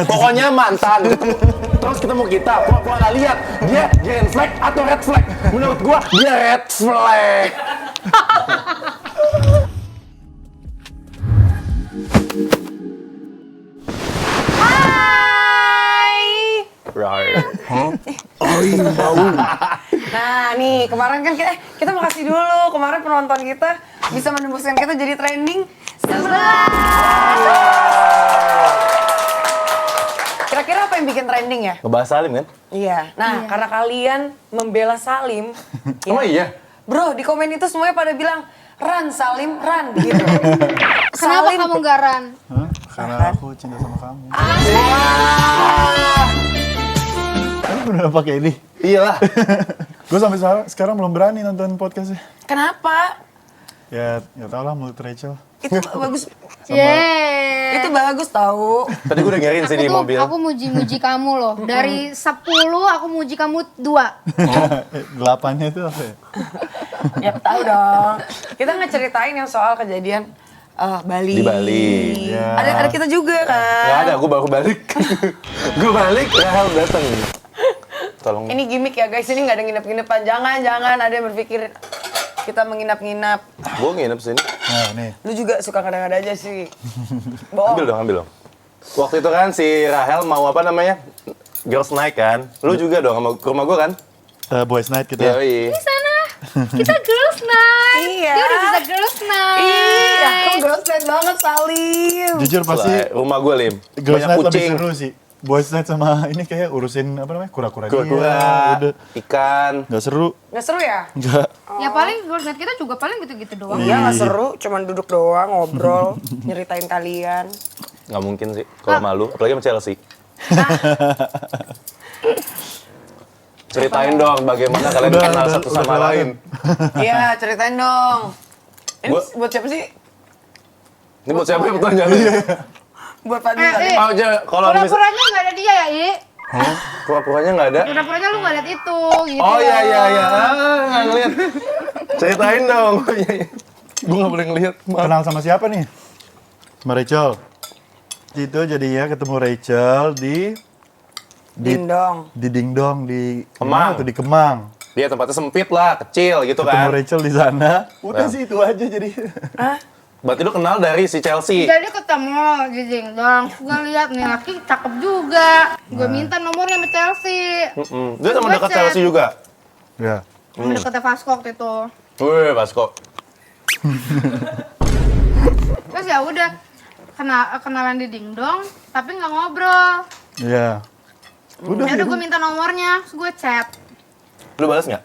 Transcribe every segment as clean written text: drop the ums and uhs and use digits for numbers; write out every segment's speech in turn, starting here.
Pokoknya mantan. Terus ketemu kita, pura-pura nggak lihat. Dia green flag atau red flag? Menurut gua dia red flag. Nah nih, kemarin kan kita makasih dulu. Kemarin penonton kita bisa menembuskan kita jadi trending 11. Kira-kira apa yang bikin trending ya? Ngebahas Salim kan? Iya. Nah, karena kalian membela Salim. Oh iya? Bro, di komen itu semuanya pada bilang, "Ran, Salim, Ran." Gitu. Kenapa kamu gak Ran? Karena aku cinta sama kamu. Kamu udah pakai ini? Iyalah. Gue sampai sekarang belum berani nonton podcastnya. Kenapa? Ya, nggak tau lah mulut Rachel. Itu bagus. Yeay. Itu bagus tahu. Tadi gue udah ngirim sih di mobil. Aku muji-muji kamu loh. Dari 10 aku muji kamu 2. 8-nya itu apa ya? Ya tahu dong. Kita ngeceritain yang soal kejadian Bali. Di Bali. Ya. Ada kita juga kan. Gak ada, gue baru balik. Gue balik, Rahel dateng. Tolong. Ini gimmick ya guys, ini nggak ada nginep-nginepan. Jangan ada yang berpikir kita menginap-nginap. Gue nginep sini. Nah, nih. Lu juga suka kadang-kadang aja sih. Bohong. Ambil dong. Waktu itu kan si Rahel mau apa namanya? Girls night kan? Lu juga dong sama ke rumah gue kan? Boys night kita. Yoi. Di sana kita girls night. Iya. Dia udah bisa girls night. Iya, kamu girls night banget Salim. Jujur pasti Rumah gue, Lim. girls Banyak night lebih kucing. seru sih. Boys night sama ini kayak urusin apa namanya? Kura-kura dia. Kura-kura, Udah. ikan. Nggak seru. Nggak seru ya? Nggak. Ya paling girls night kita juga paling gitu-gitu doang. Iya nggak seru, cuman duduk doang, ngobrol, nyeritain kalian. Nggak mungkin sih, kalau malu. Apalagi sama Chelsea. Ceritain dong bagaimana kalian kenal satu sama udah lain. Iya, ceritain dong. Ini buat siapa sih? Ini buat siapa yang pertanyaan? Buat Fadli tadi. Oh, aja kalau misalnya Pura-puranya nggak ada dia ya, I? pura-puranya nggak ada. Pura-puranya lu nggak lihat itu, gitu. Oh iya. Nggak ngeliat. Ceritain dong. Gue nggak boleh ngeliat. Maaf. Kenal sama siapa nih? Sama Rachel. Itu jadinya ketemu Rachel di Dindong. Dingdong di Kemang. mana tuh? Di Kemang. Dia tempatnya sempit lah, kecil gitu Ketemu kan. Rachel di sana. Udah Nah. sih itu aja jadi. Berarti lu kenal dari si Chelsea. Jadi ketemu di Dingdong, gue lihat nih laki cakep juga. Gue minta nomornya sama Chelsea. Dia teman Gua dekat chat. Chelsea juga. Ya. Sama deketnya Vasco waktu itu. Wih, Vasco. Terus ya udah kenalan di Dingdong, tapi nggak ngobrol. Iya. Udah. Ya udah gue minta nomornya, terus gue chat. Lu balas nggak?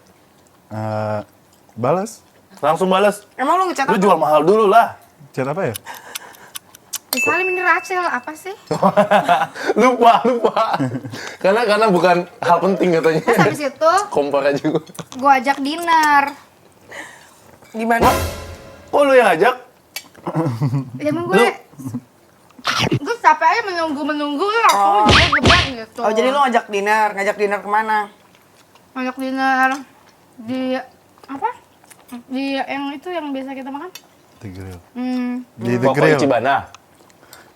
Balas. Langsung balas. Emang lu ngechat Lu apa? jual mahal dulu lah. Chat apa ya? Salim ini Rachel, apa sih? lupa. Karena bukan hal penting katanya. Terus habis itu Kompor aja gue. gue ajak dinner. Gimana? Oh, lu yang ajak? Ya emang gue capek aja menunggu langsung gue gebrak gitu. Oh, jadi lu ngajak dinner kemana? Ngajak dinner di apa? Di yang itu yang biasa kita makan? The Grill. Di Di The Pokok Grill. Ichibana.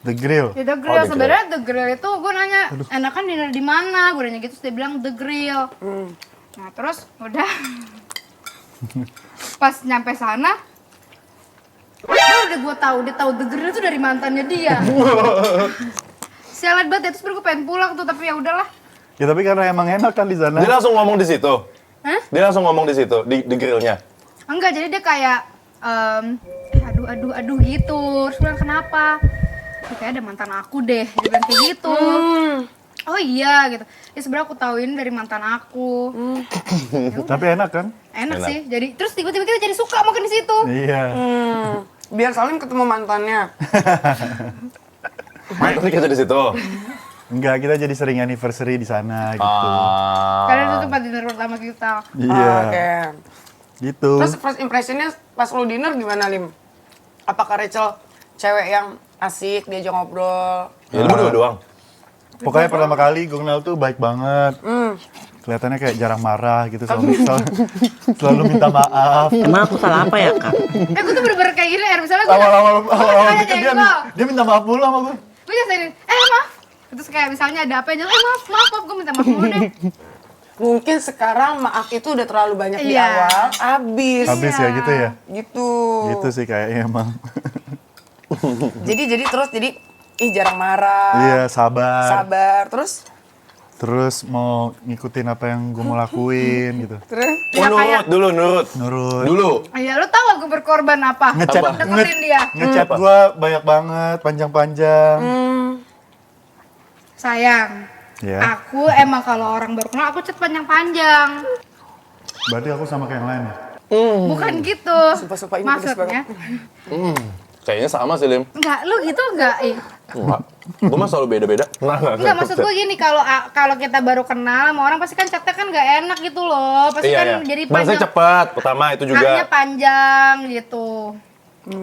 The Grill. The Grill. The Grill. Sebenarnya The Grill itu gue nanya, enakan dinner di mana? Gue nanya gitu, terus dia bilang The Grill. Nah terus udah pas nyampe sana, udah gue tahu dia tahu The Grill itu dari mantannya dia. Sialan banget ya, terus baru gue pengen pulang tuh, tapi ya udahlah. Ya tapi karena emang enak kan di sana. Dia langsung ngomong di situ. Hah? Dia langsung ngomong di situ, di grillnya. Enggak, jadi dia kayak aduh gitu. Terus gue bilang kenapa? Ya, kayak ada mantan aku deh, dia bilang kayak gitu. Oh iya gitu. Ya sebenarnya aku tahu ini dari mantan aku. Tapi enak kan? Enak Enak. sih. Jadi terus tiba-tiba kita jadi suka makan di situ. Iya. Biar Salim ketemu mantannya. Mantan kita di situ. Enggak, kita jadi sering anniversary di sana gitu. Karena itu tempat dinner pertama kita. Iya. Oke. Gitu. Terus first impressionnya pas lu dinner gimana, Lim? Apakah Rachel cewek yang asik, diajak ngobrol? Ya lu berdua doang. Pokoknya pertama kali gue kenal tuh baik banget. Kelihatannya kayak jarang marah gitu, selalu minta maaf. Emang aku salah apa ya, Kak? Gue tuh bener-bener kayak gini, misalnya gue Awal-awal nanya gitu gue. dia minta maaf dulu sama gue. Gue nyasain, maaf. Terus kayak misalnya ada apa aja, maaf, gue minta maaf dulu deh. Mungkin sekarang maaf itu udah terlalu banyak di Iya. awal, abis. Habis ya gitu ya. Gitu. Gitu sih kayaknya emang. Jadi terus jarang marah. Iya, sabar. Sabar. Terus mau ngikutin apa yang gue mau lakuin gitu. Terus Ya, nurut kayak- dulu, nurut. Nurut. Dulu. Iya, lo tau aku berkorban apa? Ngechat Untuk deketin dia. ngechat gue banyak banget, panjang-panjang. Sayang, Ya. aku emang kalau orang baru kenal aku chat panjang-panjang. Berarti aku sama kayak yang lain ya? Bukan gitu. Sumpah, ini pedes Maksudnya, Kayaknya sama sih, Lim. enggak, lu gitu enggak? Enggak. Gue mah selalu beda-beda. Enggak, maksud gue gini, kalau kita baru kenal sama orang pasti kan chatnya kan nggak enak gitu loh. Pasti Iya, kan iya. jadi Balasnya panjang. cepat, pertama itu A-nya juga. panjang gitu.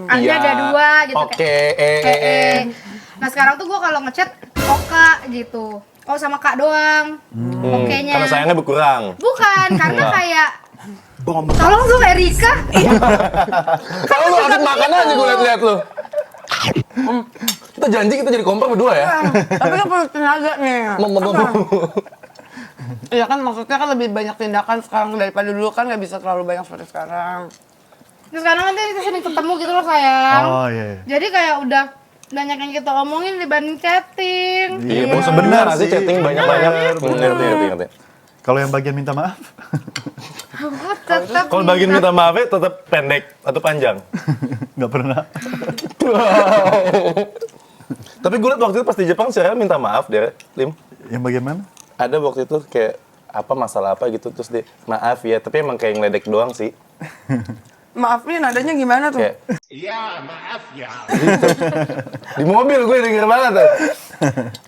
A-nya Iya. ada 2 gitu. Oke, kayak Nah sekarang tuh gue kalau ngechat Oka gitu. Oh sama Kak doang. Oke-nya. Karena sayangnya berkurang. Bukan, karena kayak tolong dong Erika. Kalau lu asik makan aja gue liat-liat lu. Kita janji kita jadi kompak berdua ya. tapi kan perlu tenaga nih. Iya kan maksudnya kan lebih banyak tindakan sekarang daripada dulu kan nggak bisa terlalu banyak seperti sekarang. Terus sekarang nanti kita sering ketemu gitu loh sayang. Oh iya. Iya. Jadi kayak udah banyak yang kita omongin dibanding chatting. Iya, bosan bener Bener sih sih. chatting banyak-banyak. Ngerti. Kalau yang bagian minta maaf, Aku tetap Kalau bagian minta maafnya tetap pendek atau panjang? nggak pernah. Tapi gue liat waktu itu pas di Jepang saya minta maaf deh, Lim. Yang bagian mana? Ada waktu itu kayak apa masalah apa gitu terus dia maaf ya, tapi emang kayak ngeledek doang sih. Maaf nih nadanya gimana tuh? Kayak iya maaf ya. Di mobil gue denger banget tuh.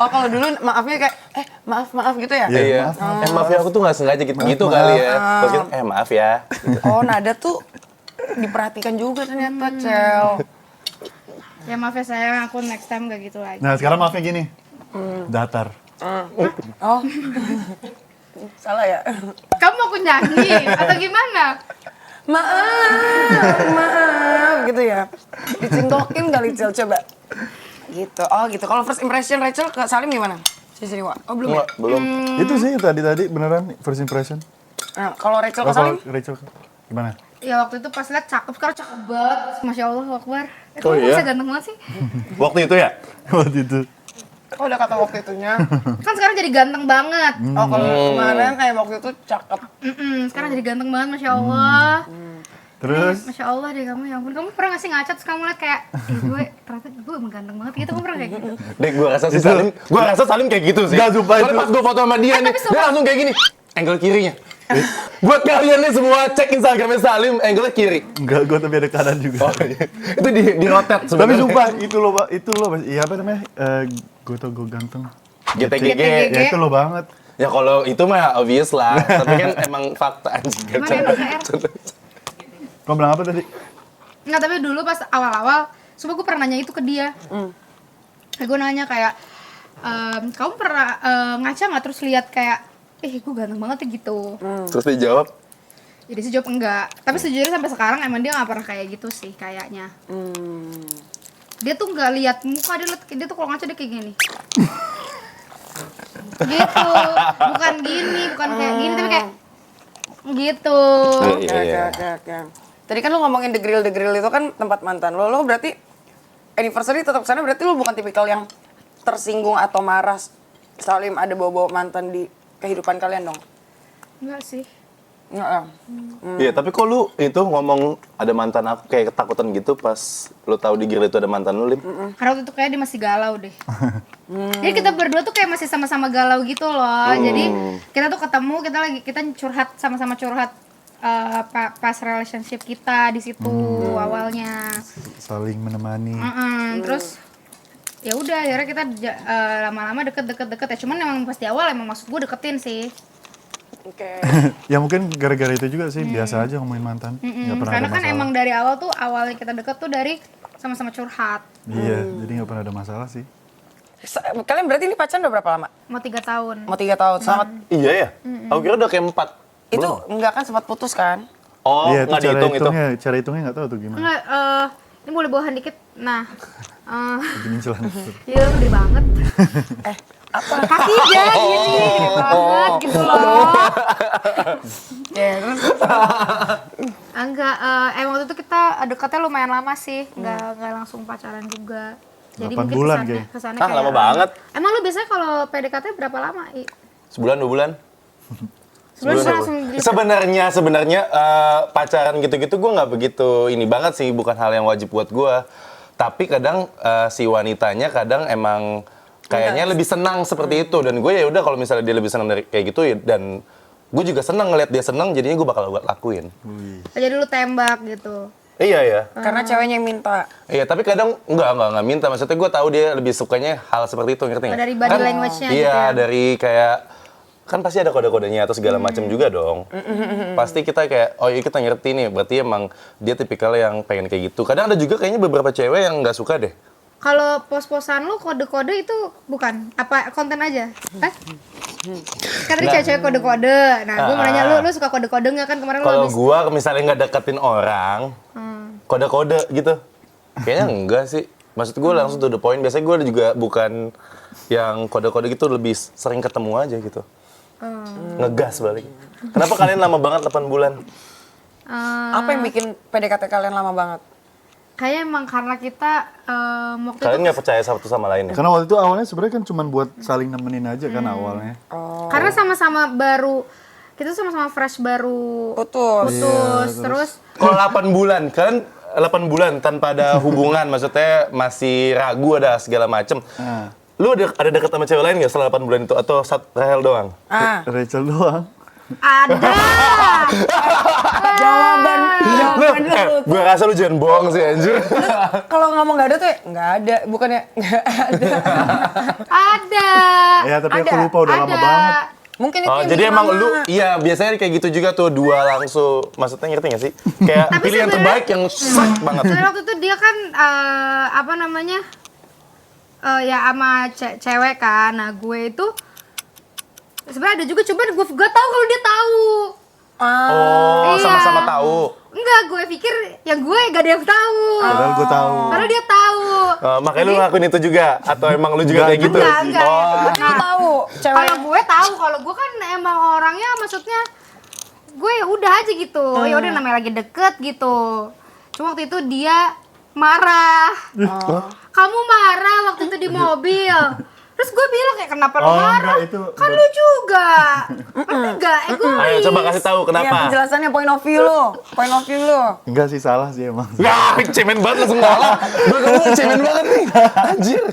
Oh kalau dulu maafnya kayak maaf gitu ya? Iya. Iya. Maaf ya aku tuh nggak sengaja gitu kali ya. Terus gitu, maaf ya. Oh nada tuh diperhatikan juga ternyata Cel. Ya maaf ya sayang, aku next time gak gitu lagi. Nah sekarang maafnya gini, datar. Oh salah ya? Kamu mau aku nyanyi atau gimana? Maaf gitu ya. Dicinggokin kali Cel coba. Gitu. Oh gitu. Kalau first impression Rachel ke Salim gimana? Sisi Wa. Oh belum ya? Enggak, belum. Itu sih tadi beneran first impression. Nah, kalau Rachel ke Oh, kalau Salim? Rachel gimana? Ya waktu itu pas liat cakep, sekarang cakep banget. Masya Allah, Akbar. Oh, iya? Bisa ganteng banget sih. Waktu itu ya? Waktu itu. Oh udah kata waktu itunya. Kan sekarang jadi ganteng banget. Oh kalau kemarin kayak waktu itu cakep. Sekarang jadi ganteng banget, Masya Allah. Terus Masya Allah deh kamu, ya ampun. Kamu pernah gak sih ngaca terus kamu liat kayak, gue ternyata gue emang ganteng banget gitu, kamu pernah kayak gitu? Dek, gue rasa Salim kayak gitu sih. Nggak, sumpah Soalnya itu. pas gue foto sama dia nih, tapi dia sumpah. langsung kayak gini. Angle kirinya. Buat kalian nih semua cek Instagramnya Salim, angle kiri. enggak, gue tapi ada kanan juga. Oh, iya. Itu di rotate Tapi sebenarnya. sumpah itu lo, Pak. Itu lo, iya apa namanya? Gue tau gue ganteng. GTGG. Ya itu lo banget. Ya kalau itu mah obvious lah, tapi kan emang fakta anjing. Emang enak PR? Kau bilang apa tadi? Nggak, tapi dulu pas awal-awal, sumpah gue pernah nanya itu ke dia. Gue nanya kayak, kamu pernah ngaca nggak terus lihat kayak, gue ganteng banget ya gitu. Terus dia jawab, Jadi sih jawab enggak. Tapi sejujurnya sampai sekarang emang dia nggak pernah kayak gitu sih kayaknya. Dia tuh nggak lihat muka, dia tuh kalau ngaca dia kayak gini. Gitu, bukan gini, bukan kayak gini, tapi kayak gitu. Oke. Tadi kan lu ngomongin The Grill itu kan tempat mantan lo. Lo berarti anniversary tetap kesana, berarti lu bukan tipikal yang tersinggung atau marah Salim ada bawa-bawa mantan di kehidupan kalian dong? Enggak sih. Enggak ya? iya tapi kok lu itu ngomong ada mantan aku kayak ketakutan gitu pas lu tahu di Grill itu ada mantan lu, Lim? Karena waktu itu kayak dia masih galau deh. Jadi kita berdua tuh kayak masih sama-sama galau gitu loh. Jadi kita tuh ketemu, kita curhat, sama-sama curhat pas relationship kita di situ awalnya. Saling menemani. Terus ya udah akhirnya kita lama-lama deket. Ya cuman emang pas di awal emang maksud gue deketin sih. Oke. Ya mungkin gara-gara itu juga sih, biasa aja ngomongin mantan. Nggak pernah Karena ada kan masalah. emang dari awal tuh awalnya kita deket tuh dari sama-sama curhat. Iya, jadi nggak pernah ada masalah sih. Kalian berarti ini pacaran udah berapa lama? Mau 3 tahun. Mau 3 tahun. Sangat Iya ya? Aku kira udah kayak 4. itu enggak kan sempat putus kan? Oh, Iya, itu nggak dihitung itu. cara hitungnya nggak tahu tuh gimana. Enggak, ini boleh bawahan dikit. Nah, Gini celan. iya gede banget. kakinya gini banget gitu loh. Ya, terus Enggak, emang waktu itu kita dekatnya lumayan lama sih, nggak langsung pacaran juga. Jadi 8 mungkin bulan, kesannya Ah, kayak lama banget. Emang lu biasanya kalau PDKT berapa lama? Sebulan 2 bulan. Sebulan Sebulan, langsung gitu. Sebenarnya pacaran gitu-gitu gue nggak begitu ini banget sih, bukan hal yang wajib buat gue. Tapi kadang si wanitanya kadang emang kayaknya lebih senang seperti itu, dan gue ya udah kalau misalnya dia lebih senang dari kayak gitu ya, dan gue juga senang ngeliat dia senang, jadinya gue bakal lakuin. Jadi lu tembak gitu. Iya ya. karena ceweknya yang minta. Iya, tapi kadang enggak minta. Maksudnya gue tahu dia lebih sukanya hal seperti itu, ngerti nggak? Dari body language-nya iya, gitu ya? dari kayak kan pasti ada kode-kodenya atau segala macam juga dong. Pasti kita kayak, oh iya kita ngerti nih, berarti emang dia tipikal yang pengen kayak gitu. Kadang ada juga kayaknya beberapa cewek yang nggak suka deh. Kalau pos-posan lu kode-kode itu bukan apa konten aja? Hah? Kan tadi cewek-cewek kode-kode. Nah, gue mau nanya lu suka kode-kode nggak kan kemarin lu Kalau habis gua misalnya nggak deketin orang, kode-kode gitu, kayaknya enggak sih. Maksud gue langsung to the point. Biasanya gue juga bukan yang kode-kode gitu, lebih sering ketemu aja gitu. Ngegas balik. Kenapa kalian lama banget 8 bulan? Apa yang bikin PDKT kalian lama banget? kayaknya emang karena kita waktu Kalian itu nggak percaya satu sama lain ya? Karena waktu itu awalnya sebenarnya kan cuma buat saling nemenin aja kan awalnya. karena sama-sama baru kita sama-sama fresh baru Putus. terus Kalau 8 bulan, kan 8 bulan tanpa ada hubungan, maksudnya masih ragu, ada segala macem. Lu ada deket sama cewek lain nggak setelah 8 bulan itu? Atau Rahel doang? Rachel doang. ada Jawaban lu. Gue rasa lu jangan bohong sih, anjir. Kalau ngomong nggak ada tuh ya nggak ada, bukannya nggak ada. ada Ya tapi aku Ada. lupa udah lama banget. Mungkin itu Oh, yang jadi bikin emang lama. lu, iya biasanya kayak gitu juga tuh, dua langsung, maksudnya ngerti gak sih? Kayak Tapi pilih yang sebenarnya- terbaik yang sak banget. Soalnya waktu itu dia kan apa namanya ya sama cewek kan. Nah gue itu sebenarnya ada juga, coba gue tahu kalau dia tahu. Oh, Iya. sama-sama tahu. Enggak, gue pikir yang gue gak ada yang tahu. Padahal gue tahu. Karena dia tahu. Makanya lu ngelakuin itu juga? Atau emang lu juga kayak gitu? Enggak. Oh, Lu tahu cewek. Kalau gue tahu, kalau gue kan emang orangnya maksudnya gue ya udah aja gitu. Ya udah namanya lagi deket gitu. Cuma waktu itu dia marah. Kamu marah waktu itu di mobil. Terus gue bilang kayak kenapa lu Oh, marah? enggak, itu Kan lu juga. Enggak, egois. ayo coba kasih tahu Ya, kenapa. penjelasannya point of view lu. Point of view lu. Enggak sih, salah sih emang. Wah, cemen banget langsung ngalah. Gue kamu cemen banget nih. Anjir.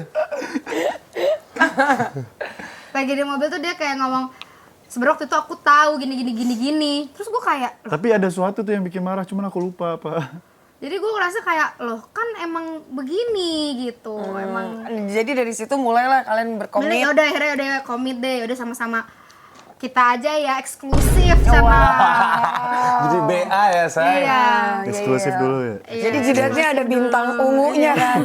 Lagi di mobil tuh dia kayak ngomong, sebenarnya waktu itu aku tahu gini. Terus gue kayak, Tapi ada sesuatu tuh yang bikin marah, cuman aku lupa apa. jadi gue ngerasa kayak, loh kan emang begini gitu. Emang Jadi dari situ mulailah kalian berkomit. Bener, yaudah akhirnya udah komit deh, udah sama-sama kita aja ya eksklusif sana. Jadi BA ya, saya. Iya. Eksklusif dulu ya. Jadi jidatnya ada bintang ungunya kan.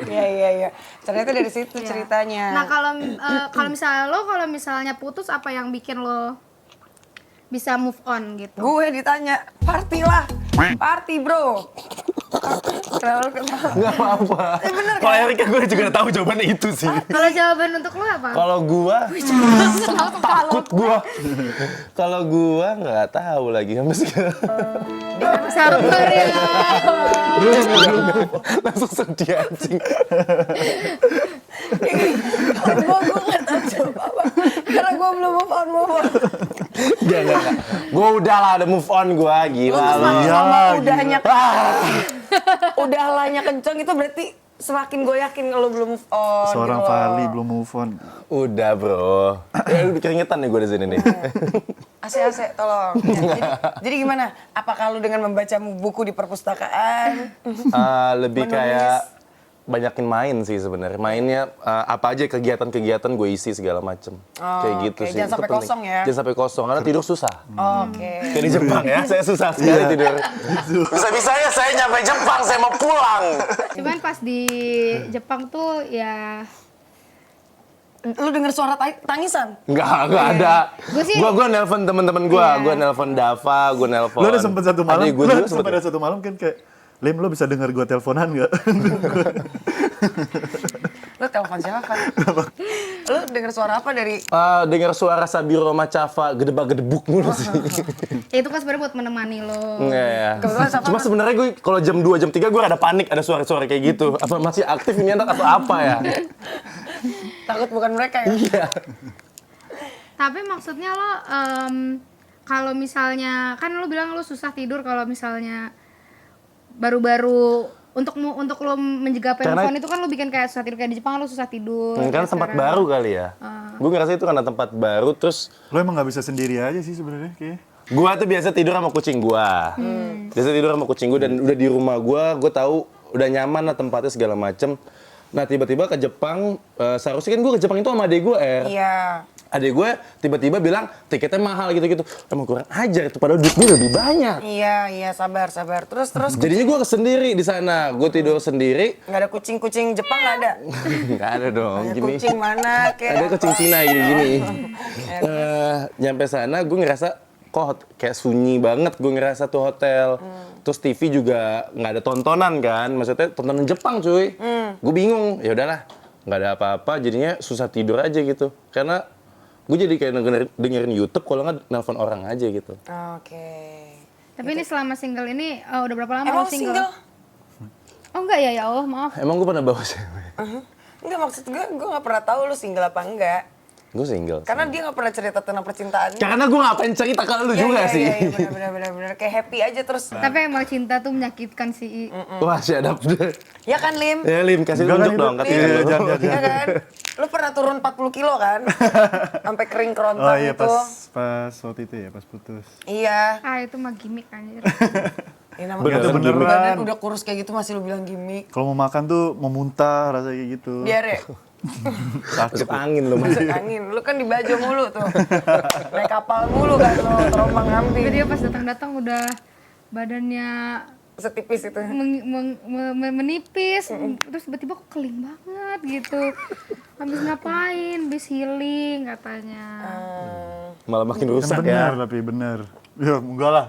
Iya. Ternyata dari situ ceritanya. Nah kalau misalnya putus, apa yang bikin lo bisa move on gitu? Gue ditanya, party lah. Party bro. Kenapa lu ketawa? Gak apa-apa. Kalau Erika gue juga udah tahu jawabannya itu sih. Kalau jawaban untuk lo apa? Kalau gua takut gua. Kalau gua nggak tahu lagi sampai sekarang. Sabar ya. Langsung sedih anjing. Gue nggak tahu jawab apa. Karena gue belum move on. Enggak. Gua udah lah, udah move on gua. Gila Lu lu. sama udahnya Ah. udahnya kenceng itu berarti semakin gue yakin kalau belum move on. Seorang gitu loh. Farli belum move on. Udah bro. Ya udah keringetan nih gua di sini nih. AC, tolong. Jadi gimana? Apakah lu dengan membaca buku di perpustakaan? Lebih kayak banyakin main sih sebenarnya. Mainnya apa aja kegiatan-kegiatan gue isi segala macem. Kayak gitu oke. sih. Jangan Itu sampai penting. kosong ya. Jangan sampai kosong karena tidur susah. Oke. Kayak di Jepang ya, saya susah sekali tidur. Bisa-bisanya saya nyampe Jepang, saya mau pulang. Cuman pas di Jepang tuh ya Lu denger suara tangisan? Enggak ada. Gua sih- Gua nelpon teman-teman gua nelpon Dava, gua nelpon. Lo udah sempet satu malam, Adik gua lo juga sempet ada satu malam kan kayak, Lim lo bisa denger gue teleponan gak? Lu telepon siapa? Lu denger suara apa dari Dengar suara Sabiro Macava gedebak-gedebuk mulu sih. Ya itu kan sebenarnya buat menemani lo. Enggak ya. Kebetulan sama Cuma sebenarnya gue kalau jam 2, jam 3 gue ada panik ada suara-suara kayak gitu. Apa masih aktif ini anak atau apa ya? takut bukan mereka ya? Iya. Tapi maksudnya lo kalau misalnya kan lo bilang lo susah tidur kalau misalnya baru-baru untuk lo menjaga handphone itu kan lo bikin kayak susah tidur kayak di Jepang lo susah tidur. Kan kayak tempat sekarang. baru kali ya. Gue ngerasa itu karena tempat baru terus Lo emang nggak bisa sendiri aja sih sebenarnya kayaknya. gua tuh biasa tidur sama kucing gua. Biasa tidur sama kucing gua dan udah di rumah gua tahu udah nyaman lah tempatnya segala macem. Nah tiba-tiba ke Jepang, seharusnya kan gua ke Jepang itu sama adek gua Iya. Adek gue tiba-tiba bilang tiketnya mahal gitu-gitu. Emang kurang ajar itu padahal duit gue lebih banyak. Iya, sabar. Terus Jadinya gue sendiri di sana. Gue tidur sendiri. nggak ada kucing Jepang nggak ada. Nggak ada dong. Ada Gini. kucing mana kayak Ada kucing Cina gini-gini. Ya. Nyampe sana gue ngerasa kok kayak sunyi banget gue ngerasa tuh hotel. Terus TV juga nggak ada tontonan kan. Maksudnya tontonan Jepang cuy. Gue bingung. Ya udahlah, nggak ada apa-apa. Jadinya susah tidur aja gitu. Karena gue jadi kayak dengerin YouTube kalau nggak nelfon orang aja gitu. Oke. Tapi ini selama single ini udah berapa lama Emang lo single? Oh enggak ya Allah maaf. Emang gue pernah bawa cewek? Enggak, maksud gue nggak pernah tahu lu single apa enggak. Gue single. Karena dia nggak pernah cerita tentang percintaannya. Karena gue ngapain cerita ke lu juga sih. Iya, benar. Kayak happy aja terus. Tapi emang cinta tuh menyakitkan sih. Wah, siadap deh. Ya kan, Lim? Ya, Lim, kasih Enggak kan tunjuk itu? dong. Kasih Iya, tunjuk. jangan. Iya kan? Lu pernah turun 40 kilo kan? Sampai kering kerontang Oh iya itu. pas waktu itu ya, pas putus. Iya. Ah itu mah gimmick anjir. Ya, Beneran badan beneran. udah kurus kayak gitu masih lu bilang gimmick. Kalau mau makan tuh mau muntah rasanya kayak gitu. Diare. Masuk angin lu, Mas. Masuk angin. Lu kan di Bajo mulu tuh. Naik kapal mulu kan lu, terombang Tapi ambing. dia pas datang-datang udah badannya Setipis itu. menipis, terus tiba-tiba kok keling banget gitu. Habis ngapain? Habis healing katanya. Malah makin Yang rusak bener ya. tapi bener. Ya enggak lah.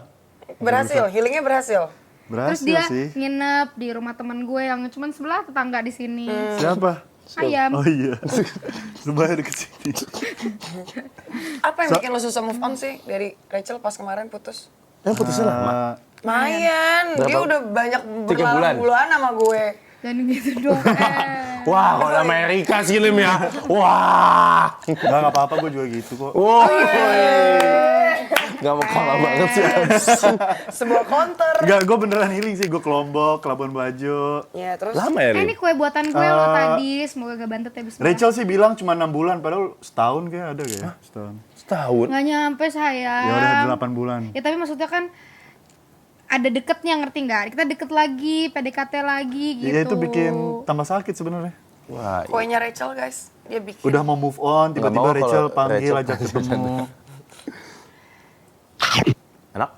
Berhasil, healingnya berhasil. Terus Berhasil dia sih. nginep di rumah teman gue yang cuman sebelah tetangga di sini. Siapa? Ayam. Oh iya. Rumahnya deket sini. Apa yang bikin lo susah move on sih dari Rachel pas kemarin putus? Yang putusnya lama. Mayan, dia udah banyak 3 bulan? berlalu-bulan sama gue. Dan gitu dong. Wah, kalau di Amerika sih Lim ya. Wah. Enggak apa-apa gue juga gitu kok. Wah. Gak mau kalah banget sih. Sebuah counter. Enggak, gue beneran healing sih. Gue ke Lombok, ke Labuan Bajo. Ya terus Lama ya, Ini Lim? kue buatan gue lo tadi, semoga gak bantet ya bismillah. Rachel sih bilang cuma 6 bulan, padahal setahun kayak ada kayak. Setahun. Setahun. Nggak nyampe sayang. Ya udah 8 bulan. Ya tapi maksudnya kan ada deketnya ngerti nggak? Kita deket lagi, PDKT lagi gitu. Ya itu bikin tambah sakit sebenarnya. Wah, kuenya Rachel guys, dia bikin. Udah mau move on, Nggak tiba-tiba mau Rachel kalau panggil Rachel ajak ketemu. enak.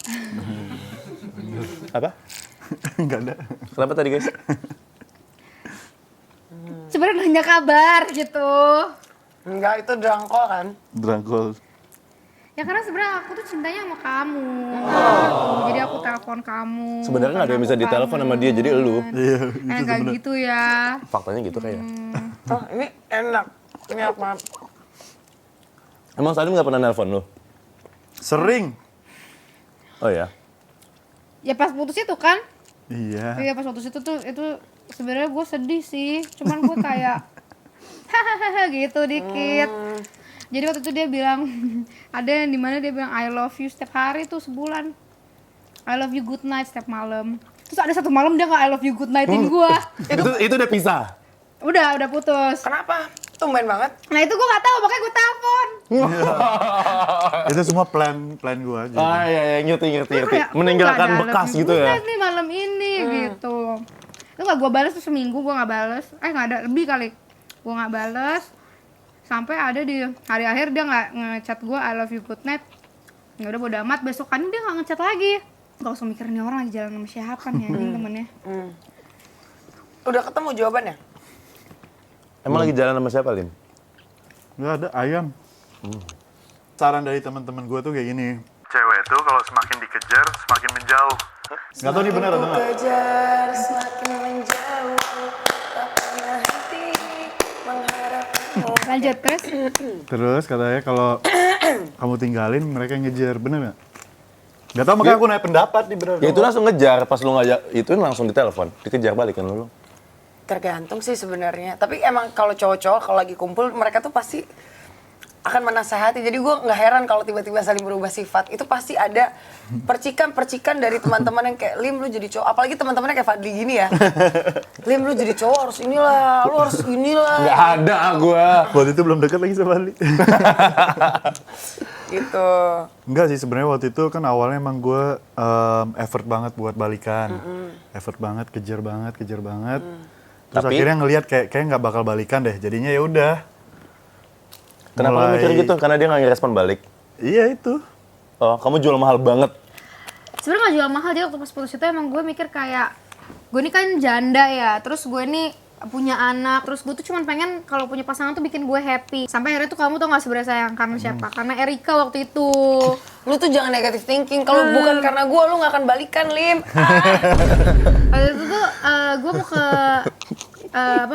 Apa? Enggak ada. Kenapa tadi, guys? Sebenarnya nanya kabar gitu. Enggak, itu drangkol kan. Drangkol. Ya karena sebenarnya aku tuh cintanya sama kamu. Gitu. Jadi aku telepon kamu. Sebenarnya nggak ada yang bisa karena aku ditelepon sama dia, jadi elu. Iya, Enggak gitu ya. Faktanya gitu kayak. Oh, ini enak. Ini apa? Emang Salim nggak pernah nelpon lu? Sering. Oh ya. Ya pas putus itu kan. Iya. Iya pas putus itu tuh itu sebenarnya gue sedih sih. Cuman gue kayak hahaha gitu dikit. Jadi waktu itu dia bilang ada yang dimana dia bilang I love you setiap hari tuh sebulan. I love you good night setiap malam. Terus ada satu malam dia nggak I love you good nightin gue. Itu udah pisah. Udah putus. Kenapa? Tumben banget. Nah itu gue nggak tahu makanya gue telepon. Itu semua plan gue aja. Ah iya, ngerti. Kayak, Meninggalkan "Nggak ada bekas I love you gitu good ya. night nih malam ini gitu. Itu nggak gue balas tuh seminggu gue nggak balas. Nggak ada lebih kali. Gue nggak balas. Sampai ada di hari akhir dia nggak ngechat gue I love you good night. Ya udah bodo amat, besokannya dia nggak ngechat lagi. Gak usah mikirin nih orang lagi jalan sama siapa nih anjing temennya. Udah ketemu jawabannya? Emang lagi jalan sama siapa, Lim? Nggak ada ayam. Saran dari teman-teman gue tuh kayak gini. Cewek tuh kalau semakin dikejar, semakin menjauh. Nggak tahu nih benar atau nggak? Kejar semakin menjauh, tak pernah henti Lanjut terus. Terus katanya kalau kamu tinggalin mereka yang ngejar, bener nggak? Gak tau makanya aku nanya pendapat nih bener. Ya itu langsung ngejar, pas lu ngajak itu langsung ditelepon, dikejar balik kan lu. Tergantung sih sebenarnya. Tapi emang kalau cowok-cowok kalau lagi kumpul mereka tuh pasti akan menasehati. Jadi gue nggak heran kalau tiba-tiba saling berubah sifat. Itu pasti ada percikan-percikan dari teman-teman yang kayak Lim lu jadi cowok. Apalagi teman-temannya kayak Fadli gini ya. Lim lu jadi cowok harus inilah, lu harus inilah. Nggak ada gua. Waktu itu belum deket lagi sama Ali. Gitu. Enggak sih, sebenarnya waktu itu kan awalnya emang gue effort banget buat balikan. Effort banget, kejar banget. Terus Tapi- akhirnya ngelihat kayak nggak bakal balikan deh. Jadinya ya udah. Kenapa lu mikir gitu? Karena dia nggak ngerespon balik. Iya itu. Oh, kamu jual mahal banget. Sebenarnya nggak jual mahal, jadi waktu pas putus itu emang gue mikir kayak gue ini kan janda ya, terus gue ini punya anak, terus gue tuh cuman pengen kalau punya pasangan tuh bikin gue happy. Sampai akhirnya tuh kamu tau gak sebenarnya sayang karena siapa? Karena Erika waktu itu. Lu tuh jangan negative thinking. Kalau bukan karena gue, lu nggak akan balikan, Lim. Waktu itu tuh gue mau ke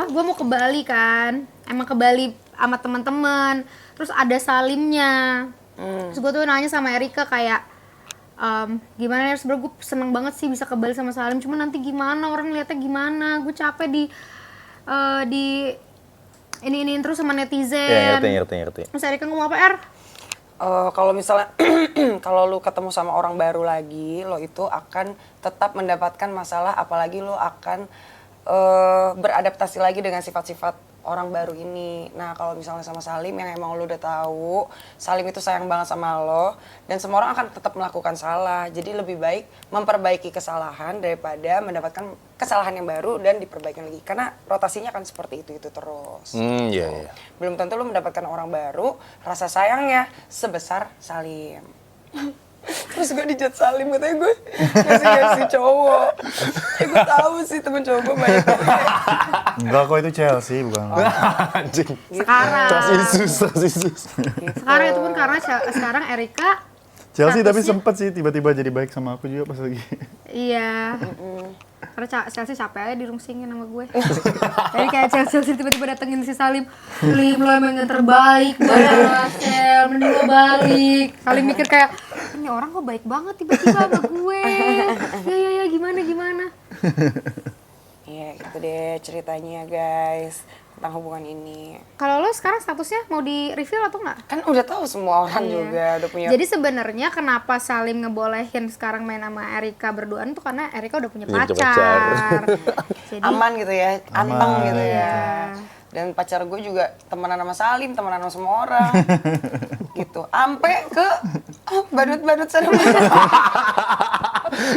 gue mau ke Bali kan, emang ke Bali sama teman-teman. Terus ada Salimnya. Terus gue tuh nanya sama Erika kayak gimana ya, sebenernya gue seneng banget sih bisa ke Bali sama Salim, cuman nanti gimana orang lihatnya gimana, gue capek di ini terus sama netizen. Ya, ngerti. Terus Erika ngomong apa, Er? Kalau misalnya kalau lu ketemu sama orang baru lagi, lo itu akan tetap mendapatkan masalah, apalagi lo akan beradaptasi lagi dengan sifat-sifat orang baru ini. Nah, kalau misalnya sama Salim yang emang lo udah tahu, Salim itu sayang banget sama lo dan semua orang akan tetap melakukan salah. Jadi lebih baik memperbaiki kesalahan daripada mendapatkan kesalahan yang baru dan diperbaiki lagi. Karena rotasinya akan seperti itu terus. Iya. Belum tentu lu mendapatkan orang baru, rasa sayangnya sebesar Salim. Terus gue dijat Salim, katanya gue ngasih cowok. Gue tahu sih temen cowok gue banyak banget. Enggak kok, itu Chelsea bukan lo. Anjing. Sekarang. Trust issues. Sekarang itu pun karena sekarang Erika Chelsea tapi statusnya- sempet sih tiba-tiba jadi baik sama aku juga pas lagi. Iya. Karena Chelsea capek aja dirungsingin sama gue. Jadi kayak Chelsea tiba-tiba datengin si Salim. Lim, lo emang yang terbaik banget, Sel. Mending lo balik. Salim mikir kayak, ini orang kok baik banget tiba-tiba sama gue. Ya, gimana? Iya gitu deh ceritanya guys tentang hubungan ini. Kalau lo sekarang statusnya mau di-reveal atau enggak? Kan udah tahu semua orang juga udah punya. Jadi sebenarnya kenapa Salim ngebolehin sekarang main sama Erika berduaan tuh karena Erika udah punya Udah punya pacar. Jadi aman gitu ya, anteng gitu ya. Iya. Dan pacar gue juga temenan sama Salim, temenan sama semua orang. Gitu. Ampe ke badut-badut sana.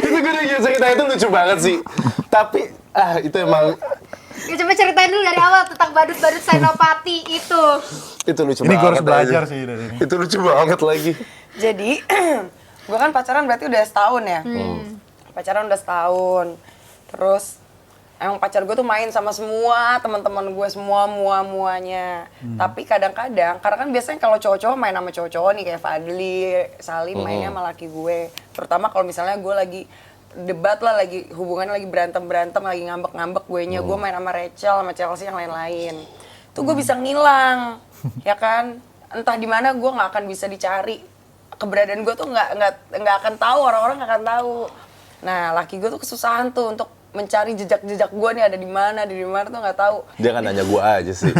Itu gue udah cerita itu lucu banget sih. Tapi itu emang Ya coba ceritain dulu dari awal tentang badut-badut Senopati itu. itu lucu Ini banget. gue harus belajar aja. sih dari ini. Itu lucu banget lagi. Jadi, gue kan pacaran berarti udah setahun ya. Pacaran udah setahun. Terus emang pacar gue tuh main sama semua teman-teman gue semua muanya. Tapi kadang-kadang karena kan biasanya kalau cowok-cowok main sama cowok-cowok nih kayak Fadli, Salim mainnya sama laki gue. Terutama kalau misalnya gue lagi debat lah, lagi hubungannya lagi berantem lagi ngambek gue main sama Rachel sama Chelsea yang lain-lain. Tuh gue bisa ngilang, ya kan? Entah di mana gue nggak akan bisa dicari. Keberadaan gue tuh nggak akan tahu, orang-orang nggak akan tahu. Nah, laki gue tuh kesusahan tuh untuk mencari jejak-jejak gue nih ada di mana tuh nggak tahu. Dia kan nanya gue aja sih.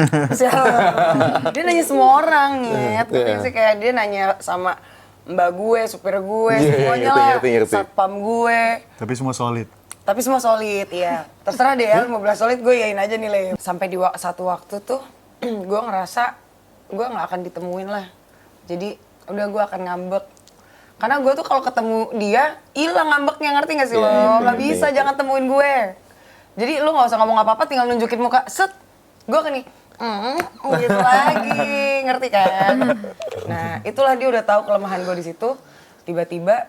Dia nanya semua orang nih, tapi Iya. sih kayak dia nanya sama mbak gue, supir gue, Iya, semuanya ngerti. lah, satpam gue. Tapi semua solid. Tapi semua solid, ya. Terserah deh ya, 15 solid gue yain aja nih, Le. Sampai di satu waktu tuh, gue ngerasa gue nggak akan ditemuin lah. Jadi udah gue akan ngambek. Karena gue tuh kalau ketemu dia, hilang ngambeknya, ngerti gak sih lo? Nggak bisa, jangan temuin gue. Jadi lu nggak usah ngomong apa-apa, tinggal nunjukin muka, set. Gue kan nih, gitu lagi, ngerti kan? Nah, itulah dia udah tahu kelemahan gue di situ. Tiba-tiba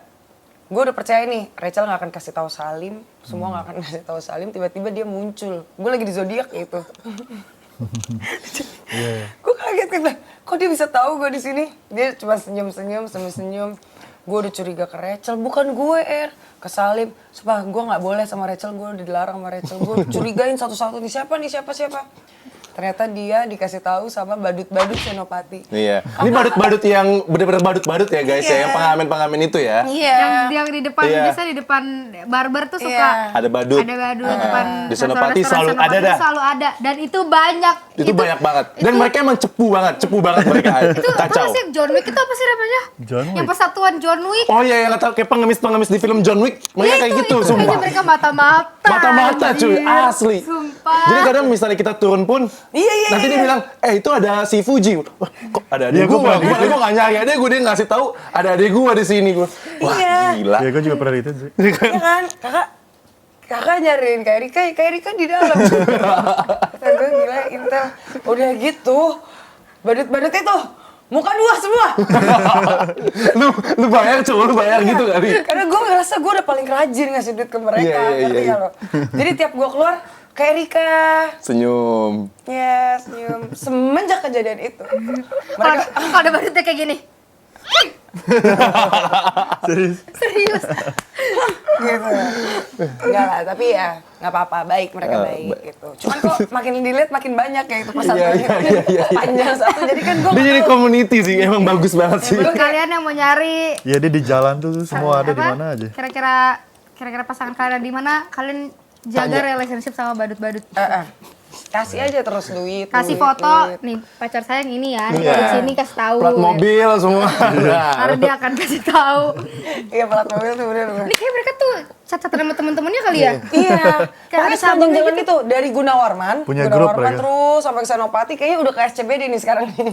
gue udah percaya nih, Rachel nggak akan kasih tahu Salim, semua nggak akan kasih tahu Salim. Tiba-tiba dia muncul, gue lagi di zodiak gitu. Gue kaget kan, kok dia bisa tahu gue di sini? Dia cuma senyum. Gue udah curiga ke Rachel, bukan gue ke Salim. Sumpah gue nggak boleh sama Rachel, gue udah dilarang sama Rachel. Gue curigain satu-satu nih siapa. ternyata dia dikasih tahu sama badut-badut Senopati. Iya. Ini badut-badut yang bener-bener badut-badut ya guys ya, yang pengamen-pengamen itu ya. Iya. Yang di depan Iya. biasa di depan barber tuh suka Iya. Ada badut. ada badut depan Di Senopati restoran selalu ada dah. selalu ada dan itu banyak. Itu banyak banget. Dan mereka emang cepu banget mereka. Itu apa Kacau. sih John Wick itu apa sih namanya? John Yang Wick. persatuan John Wick. Oh iya, yang kata kayak pengemis-pengemis di film John Wick, mereka kayak gitu, itu kayaknya sumpah. mereka mata-mata. Mata-mata cuy, anjir. asli. Sumpah. Jadi kadang misalnya kita turun pun, Iya, iya, nanti dia iya. bilang, itu ada si Fuji. Wah, kok ada adik Iya, gua gua? pernah Gimana gitu. gua nggak nyari adik gua, dia ngasih tahu ada adik gua di sini gua. Wah, Iya. gila. Ya gue juga pernah itu sih. Iya kan, kakak nyariin Kak Erika di dalam. Kata gue gila Intel, udah gitu, badut-badut itu muka dua semua. lu bayar cuy, lu bayar gitu kali. Karena gue ngerasa gue udah paling rajin ngasih duit ke mereka, Iya, iya, ngerti iya. nggak lo? Jadi tiap gue keluar, Kak Erika, Senyum. ya senyum. Semenjak kejadian itu, mereka Kalau ada badutnya kayak gini. Serius. Serius. gitu. Enggak lah, tapi ya nggak apa-apa, baik mereka baik gitu. Cuman kok makin dilihat makin banyak ya itu persatuannya. iya. Panjang satu, jadi kan gue Dia jadi community sih, emang bagus banget sih. Buat kalian yang mau nyari Ya dia di jalan tuh semua ada di apa, mana aja. Kira-kira pasangan kalian ada di mana, kalian jaga Tanya. relationship sama badut-badut. kasih aja terus duit. Kasih duit, foto, duit. nih pacar saya yang ini ya, Iya. di sini kasih tahu. Plat mobil semua. Karena dia akan kasih tahu. Iya plat mobil tuh bener. Ini kayak mereka tuh cat-catan sama temen-temennya kali ya. Iya. Kayak Pokoknya ada sepanjang sabunnya jalan gitu. itu dari Gunawarman, Punya grup Gunawarman mereka. terus sampai ke Senopati kayaknya udah ke SCBD nih sekarang nih.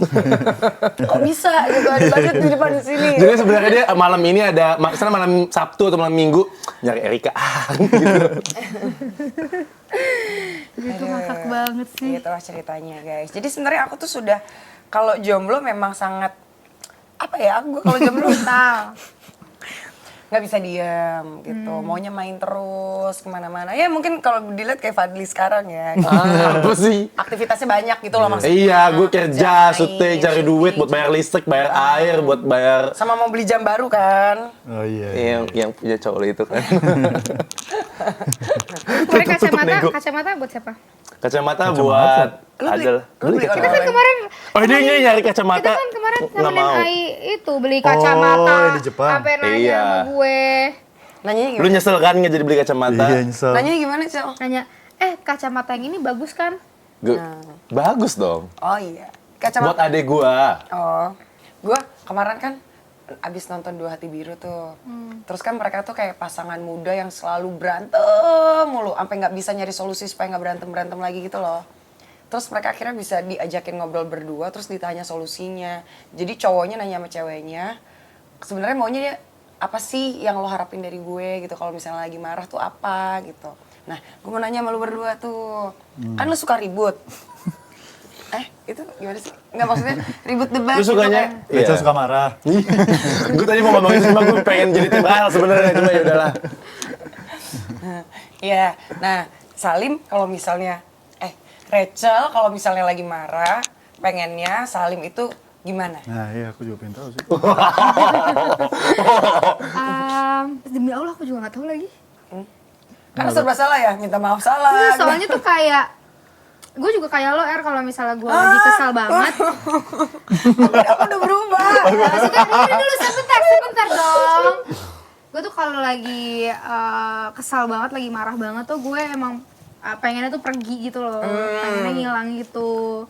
Kok bisa gitu ada badut di depan di sini. Jadi sebenarnya dia malam ini ada, maksudnya malam Sabtu atau malam Minggu nyari Erika. Gitu. Itu ngakak banget sih. Gitu lah ceritanya guys. Jadi sebenarnya aku tuh sudah kalau jomblo memang sangat apa ya? Gue kalau jomblo nggak bisa diam gitu. Maunya main terus kemana-mana. Ya mungkin kalau dilihat kayak Fadli sekarang ya. Apa sih? Aktivitasnya banyak gitu loh maksudnya. Iya, gue kerja, Main, syuting, cari duit buat bayar listrik, bayar air, buat bayar Sama mau beli jam baru kan. Oh iya. yang punya cowok itu kan. Kemudian Tutup nego. kacamata buat siapa? Kacamata buat Lu beli- adalah lu beli kacamata. Kita kan kemarin Oh dia nyari kacamata. kita kan kemarin Nggak nemenin mau. Ai itu beli kacamata. Oh, di Jepang. Sampai nanya Iya. sama gue. Nanyanya Lu gimana? nyesel kan nggak jadi beli kacamata? Iya nyesel. Nanyanya gimana, Cel? Nanya, kacamata yang ini bagus kan? Bagus dong. Oh iya. Buat Kacamata. adek gua. Oh. Gua kemarin kan abis nonton Dua Hati Biru tuh. Terus kan mereka tuh kayak pasangan muda yang selalu berantem mulu. Sampai nggak bisa nyari solusi supaya nggak berantem-berantem lagi gitu loh. Terus mereka akhirnya bisa diajakin ngobrol berdua, terus ditanya solusinya. Jadi cowoknya nanya sama ceweknya, sebenarnya maunya dia apa sih yang lo harapin dari gue gitu kalau misalnya lagi marah tuh apa gitu. Nah, gue mau nanya sama lo berdua tuh, kan lo suka ribut. Itu gimana sih? Nggak maksudnya ribut debat Lu sukanya? gitu Rachel suka marah. Gue tadi mau ngomongin cuma gue pengen jadi tim hal sebenarnya cuma ya udahlah. Iya, nah Salim kalau misalnya, Rachel kalau misalnya lagi marah, pengennya Salim itu gimana? Nah iya aku juga pengen tahu sih. Demi Allah aku juga nggak tahu lagi. Karena serba salah ya, minta maaf salah. Iya, soalnya tuh kayak gue juga kayak lo kalau misalnya gue lagi kesal banget. Aku udah berubah. Maksudnya ini dulu sebentar dong. Gue tuh kalau lagi kesal banget, lagi marah banget tuh gue emang pengennya tuh pergi gitu loh, pengennya ngilang gitu.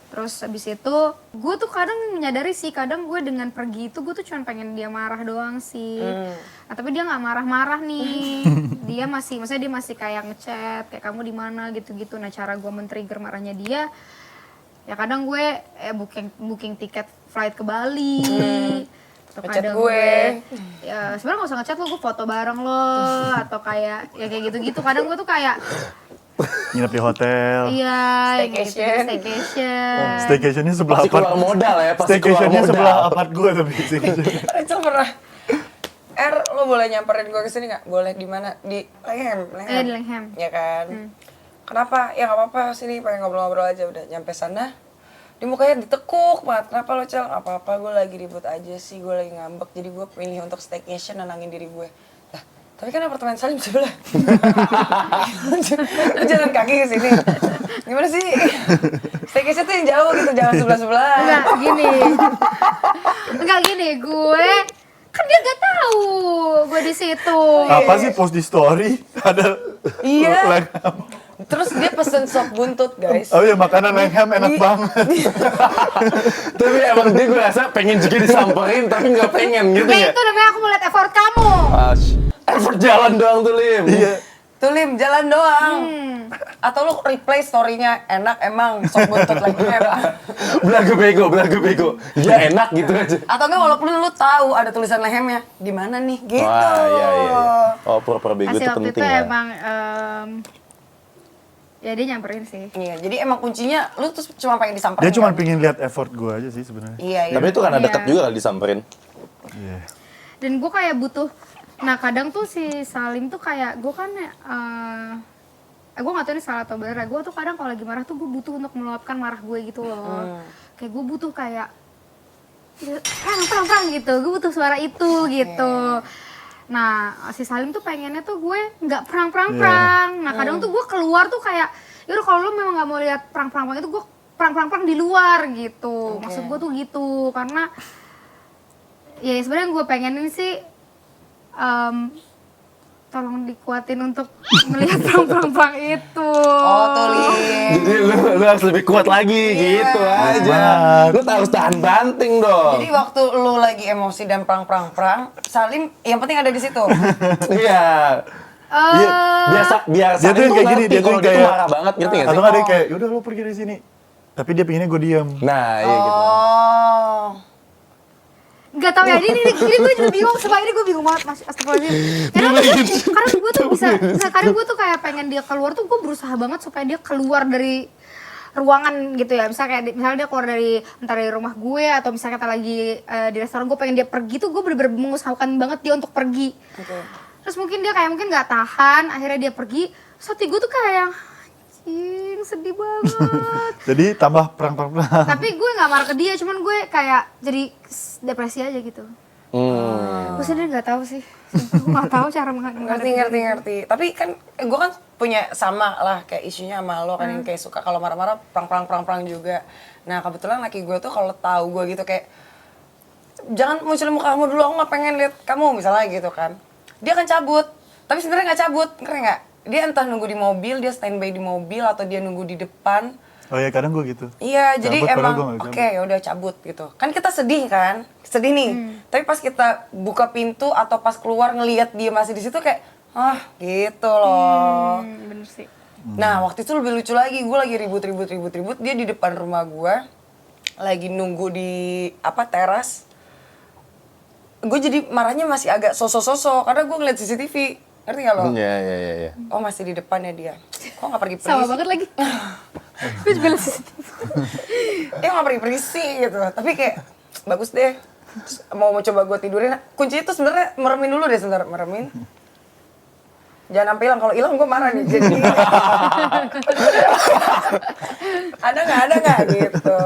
Terus abis itu gue tuh kadang menyadari sih, kadang gue dengan pergi itu gue tuh cuma pengen dia marah doang sih. Nah, tapi dia nggak marah-marah nih. Maksudnya dia masih kayak ngechat, kayak kamu di mana gitu-gitu. Nah cara gue men-trigger marahnya dia, ya kadang gue booking tiket flight ke Bali. Atau Ngechat kadang gue. Ya sebenarnya nggak usah ngechat lo, gue foto bareng lo atau kayak ya kayak gitu-gitu. Kadang gue tuh kayak Nginep di hotel. iya yang kayak gitu, Staycation. staycation. Staycationnya sebelah Pasti keluar apart. modal ya, pasti keluar Staycationnya modal. sebelah apart gue tapi staycation. Rachel pernah, lo boleh nyamperin gue kesini nggak? Boleh di mana? Di Langham. Di Langham. Ya kan? Kenapa? Ya nggak apa-apa, sini pengen ngobrol-ngobrol aja. Udah nyampe sana, di mukanya ditekuk banget. Kenapa lo, Cel? Apa-apa, gue lagi ribut aja sih, gue lagi ngambek. Jadi gue pilih untuk staycation, nenangin diri gue. Lah, tapi kan apartemen Salim sebelah. Lu jalan kaki ke sini. Gimana sih? Staycation tuh yang jauh gitu, jangan sebelah-sebelah. Enggak gini, gue kan dia gak tahu gue di situ. Apa sih post di story ada Iya. Langham. Terus dia pesen sop buntut, guys. Oh iya, makanan Langham enak Di- banget. Tapi emang dia gue rasa pengen juga disamperin tapi nggak pengen gitu Nah ya. itu namanya aku melihat effort kamu. Effort jalan doang tuh Lim. Iya. Tuh Lim, jalan doang. Atau lu replay story-nya, enak emang sop buntut lagi enak. Belagu bego. Ya enak gitu aja. Atau enggak walaupun lu tahu ada tulisan lehemnya, di mana nih gitu. Wah, iya. Oh, pura-pura bego Pasti itu waktu penting itu ya. emang ya dia nyamperin sih. Iya, jadi emang kuncinya lu tuh cuma pengen disamperin. Dia cuma kan? pengen lihat effort gue aja sih sebenarnya. Iya. Tapi itu karena Iya. dekat juga kali disamperin. Iya. Dan gue kayak butuh, nah kadang tuh si Salim tuh kayak gue kan gue gak tahu ini salah atau bener ya, gue tuh kadang kalau lagi marah tuh gue butuh untuk meluapkan marah gue gitu loh. Kayak gue butuh kayak perang gitu, gue butuh suara itu gitu. Nah si Salim tuh pengennya tuh gue nggak perang. Nah kadang tuh gue keluar tuh kayak, yaudah kalau lo memang nggak mau lihat perang itu, gue perang di luar gitu. Maksud gue tuh gitu, karena ya sebenarnya gue pengenin sih tolong dikuatin untuk melihat perang itu. Oh, tuh Lim. Jadi lu harus lebih kuat lagi gitu aja. Lu harus tahan banting dong. Jadi waktu lu lagi emosi dan perang, Salim yang penting ada di situ. Iya. Biar Dia tuh yang kayak gini, dia tuh kalau dia tuh kayak- marah banget ngerti nggak Atau sih? nggak dia kayak, yaudah lo pergi dari sini. Tapi dia pengennya gue diam. Nah, iya gitu. Oh. Gak tau ya, ini gue bingung, sumpah ini gue bingung banget, Mas, astagfirullahaladzim. Karena gue tuh bisa, kadang gue tuh kayak pengen dia keluar tuh, gue berusaha banget supaya dia keluar dari ruangan gitu ya. Misalnya dia keluar dari, entah dari rumah gue, atau misalnya kita lagi di restoran, gue pengen dia pergi tuh, gue bener-bener mengusahakan banget dia untuk pergi. Terus mungkin dia kayak mungkin gak tahan, akhirnya dia pergi, terus hati gue tuh kayak yang, anjing, sedih banget. Jadi tambah perang. Tapi gue gak marah ke dia, cuman gue kayak jadi depresi aja gitu. Gue sendiri gak tahu sih. Sumpah, gue gak tahu cara menghadapi. Ngerti. Tapi kan gue kan punya sama lah kayak isunya sama lo kan yang kayak suka kalau marah-marah perang juga. Nah kebetulan laki gue tuh kalau tahu gue gitu kayak jangan munculin muka kamu dulu, aku nggak pengen lihat kamu misalnya gitu kan. Dia akan cabut. Tapi sebenarnya nggak cabut, ngerti nggak? Dia entah nunggu di mobil, dia standby di mobil atau dia nunggu di depan. Oh ya kadang gue gitu. Iya, jadi Cabut, padahal emang gua nggak oke cabut. ya udah cabut gitu. Kan kita sedih kan, sedih nih. Tapi pas kita buka pintu atau pas keluar ngelihat dia masih di situ kayak, gitu loh. Bener sih. Nah waktu itu lebih lucu lagi, gue lagi ribut, dia di depan rumah gue, lagi nunggu di teras. Gue jadi marahnya masih agak sosok karena gue ngeliat CCTV, ngerti gak lo? Iya. Oh masih di depannya dia, kok nggak pergi-pergi Sama sih? banget lagi. Gue juga liat Nggak pergi-pergi sih gitu, tapi kayak bagus deh. Terus mau coba gue tidurin, kunci itu sebenarnya meremin dulu deh sebentar, meremin. Jangan sampai hilang, kalau hilang gue marah nih. Jadi ada nggak gitu.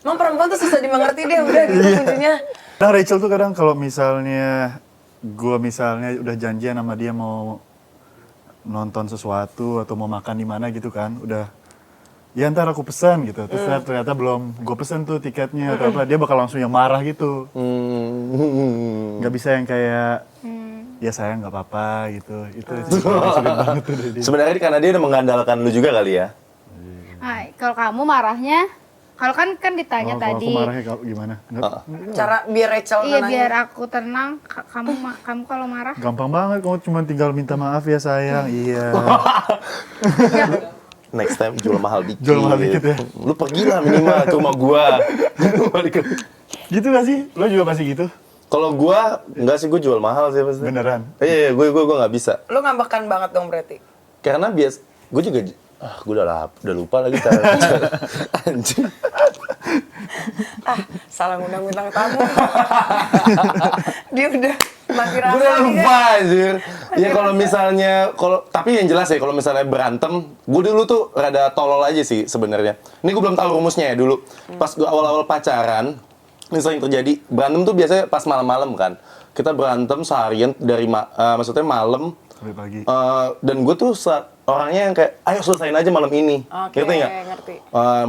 Emang perempuan tuh susah dimengerti deh, udah gitu kuncinya. Nah Rachel tuh kadang kalau misalnya gue udah janjian sama dia mau nonton sesuatu atau mau makan di mana gitu kan, udah ya ntar aku pesan gitu, terus ternyata belum gue pesen tuh tiketnya atau apa, dia bakal langsung yang marah gitu, nggak bisa yang kayak ya sayang nggak apa-apa gitu, itu sulit banget tuh dari dia. Sebenarnya karena dia udah mengandalkan lu juga kali ya. kalau kamu marahnya, kalau kan ditanya Kalau tadi. aku marahnya gimana? Cara biar Rachel Iya tenangin. biar aku tenang. Kamu kalau marah. Gampang banget, kamu cuma tinggal minta maaf ya sayang, iya. Next time jual mahal dikit. Jual mahal dikit ya. Lu pergilah minimal ke rumah gua. Balik ke- Gitu gak sih? Lo juga pasti gitu? Kalau gua enggak sih, gua jual mahal sih pasti. Beneran? Iya, gua nggak bisa. Lu ngambekkan banget dong berarti. Karena gua juga gua udah lupa lagi cara anjing. Salah ngundang bintang tamu. Dia udah mati rasa Gue udah nih, lupa anjir. Ya kalau misalnya tapi yang jelas ya kalau misalnya berantem, gue dulu tuh rada tolol aja sih sebenarnya. Ini gue belum tahu rumusnya ya dulu. Pas gue awal-awal pacaran, ini sering terjadi berantem tuh biasanya pas malam-malam kan. Kita berantem seharian dari maksudnya malam Sampai pagi. Dan gue tuh orangnya yang kayak, ayo selesain aja malam ini. Oke, Ngerti nggak? ngerti.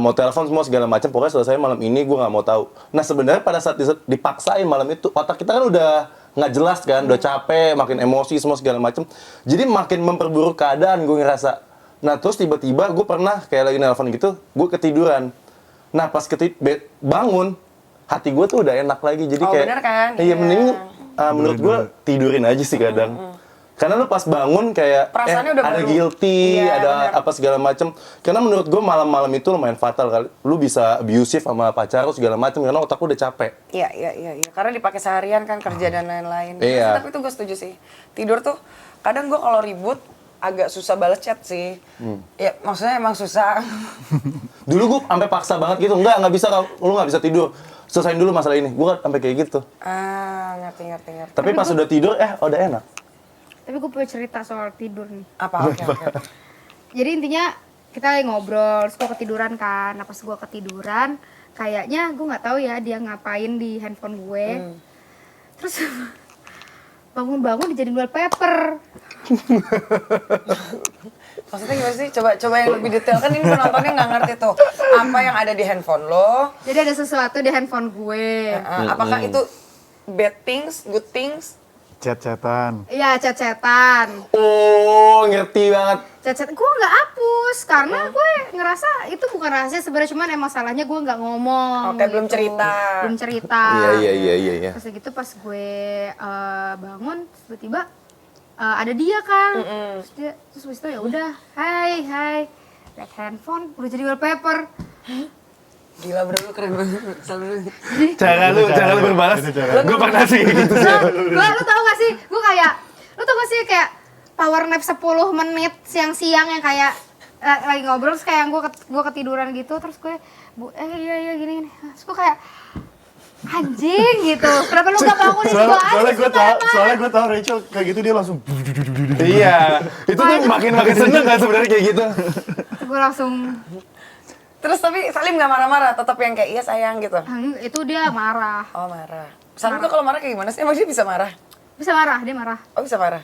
Mau telepon semua segala macam, pokoknya selesai malam ini, gue nggak mau tahu. Nah sebenarnya pada saat dipaksain malam itu, otak kita kan udah nggak jelas kan, udah capek, makin emosi semua segala macam. Jadi makin memperburuk keadaan gue ngerasa. Nah terus tiba-tiba gue pernah kayak lagi nelpon gitu, gue ketiduran. Nah pas bangun, hati gue tuh udah enak lagi. Jadi kayak, bener kan? Iya Iya. mending menurut gue tidurin aja sih kadang. Karena lu pas bangun kayak Perasaannya udah ada baru. guilty, Iya, ada bener. apa segala macem. Karena menurut gue malam-malam itu lumayan fatal kali. Lu bisa abusive sama pacar lu segala macem karena otak lu udah capek. Iya. Karena dipakai seharian kan kerja dan lain-lain. Iya. Tapi itu gue setuju sih. Tidur tuh kadang gue kalau ribut agak susah balas chat sih. Ya maksudnya emang susah. Dulu gue sampai paksa banget gitu. Nggak bisa, lu nggak bisa tidur. Selesain dulu masalah ini. Gue sampai kayak gitu. Ngerti. Tapi pas udah tidur, udah enak. Tapi gue punya cerita soal tidur nih. Apa? Oke. Jadi intinya kita lagi ngobrol, terus gue ketiduran kan. Nah pas gue ketiduran, kayaknya gue nggak tahu ya dia ngapain di handphone gue. Terus bangun-bangun dijadiin wallpaper. Maksudnya gimana sih? Coba yang lebih detail. Kan ini penontonnya nggak ngerti tuh. Apa yang ada di handphone lo. Jadi ada sesuatu di handphone gue. Apakah itu bad things, good things? Chat-chatan. Iya, chat-chatan. Oh, ngerti banget. Chat-chat gue nggak hapus karena gue ngerasa itu bukan rahasia sebenarnya, cuman emang salahnya gue nggak ngomong. Oke, belum cerita. Belum cerita. Iya. Pas gitu pas gue bangun tiba-tiba ada dia kan. Terus habis itu ya udah, hai lihat handphone udah jadi wallpaper. Gila bro, lu keren banget. Selalu. Cara lu berbalas. Gue pernah sih kayak gitu. Lu tau gak sih? Lu tau gak sih kayak power nap 10 menit siang-siang yang kayak lagi ngobrol terus kayak gue ketiduran gitu terus gue iya gini. Terus gue kayak anjing gitu. Kenapa lu gak bangunin gue aja? Soalnya gue tau Rachel kayak gitu dia langsung. Iya. Itu tuh makin seneng kan sebenarnya kayak gitu. Gue langsung Terus tapi Salim nggak marah-marah, tetap yang kayak iya sayang gitu. itu dia marah. Oh marah. Salim tuh kalau marah kayak gimana sih? Emang dia bisa marah? Bisa marah, dia marah. Oh bisa marah.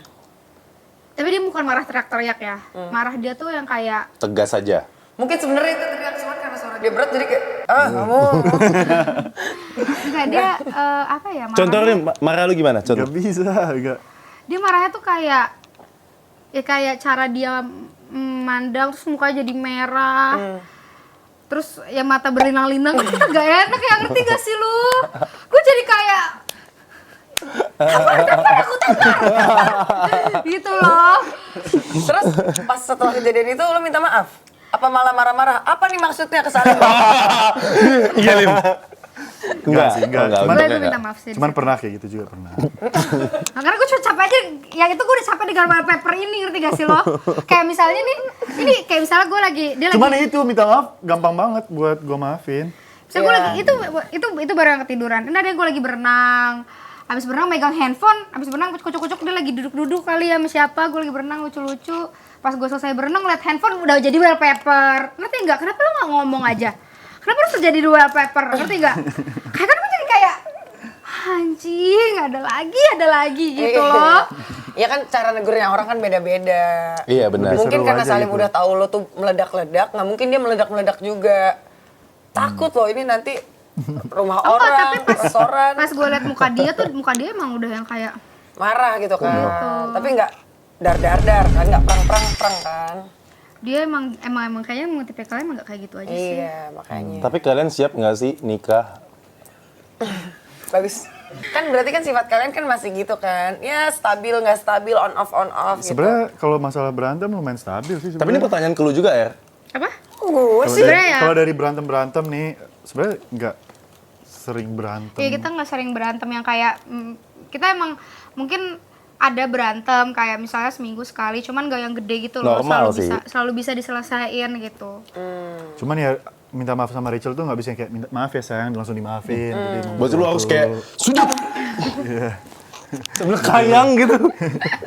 Tapi dia bukan marah teriak-teriak ya. Marah dia tuh yang kayak Tegas aja. Mungkin sebenarnya itu teriak suara karena suara dia berat jadi kayak kamu. enggak dia apa ya? Marah. Contohnya marah lu gimana? Contoh. Gak bisa, gak. Dia marahnya tuh kayak cara dia mandang terus mukanya jadi merah. Terus ya mata berlinang-linang kan kita gak enak ya, ngerti gak sih lu? Gue jadi kayak aku gitu loh. Terus pas setelah kejadian itu lo minta maaf? Apa malah marah-marah? Apa nih maksudnya ke Salim? Iya, Lim. Enggak sih, enggak. Gue minta maaf sih. Cuman pernah kayak gitu juga pernah. Nah, karena gue cuma capek aja, yang itu gue udah capek dengan wallpaper ini, ngerti gak sih lo? Kayak misalnya nih, ini kayak misalnya gue dia Cuman lagi, itu minta maaf gampang banget buat gue maafin. misalnya gue lagi, itu baru yang ketiduran. Ini ada gue lagi berenang, habis berenang megang handphone, habis berenang kucuk-kucuk dia lagi duduk-duduk kali ya sama siapa, gue lagi berenang lucu-lucu. Pas gue selesai berenang liat handphone udah jadi wallpaper. Ngerti nggak? Kenapa lo nggak ngomong aja? Kenapa harus terjadi di wallpaper? Ngerti nggak? Karena gue jadi kayak anjing, ada lagi gitu loh. Ya kan cara negurnya orang kan beda-beda. Iya, benar. Mungkin Seru karena aja Salim gitu. udah tahu lo tuh meledak-ledak, nggak mungkin dia meledak-meledak juga. Takut loh ini nanti rumah Oh, orang, tapi restoran, pas gue liat muka dia emang udah yang kayak marah gitu kan. Tapi nggak dar kan, nggak perang kan. dia emang kayaknya emang tipikalnya emang gak kayak gitu aja sih. Iya makanya. Tapi kalian siap nggak sih nikah? Bagus. Kan berarti kan sifat kalian kan masih gitu kan. Ya stabil nggak stabil, on off gitu. Sebenarnya kalau masalah berantem lumayan stabil sih. Tapi ini pertanyaan ke lu juga, Er. Apa? Gue sih. Sebenarnya ya. Kalau dari berantem nih, sebenarnya nggak sering berantem. Ya kita nggak sering berantem yang kayak kita emang mungkin ada berantem kayak misalnya seminggu sekali, cuman gak yang gede gitu loh. Normal sih. Selalu bisa diselesaikan gitu. Cuman ya minta maaf sama Rachel tuh nggak bisa kayak minta maaf ya sayang langsung dimaafin. Jadi Buat lu harus kayak sudah. Iya. Sebelah kayang gitu.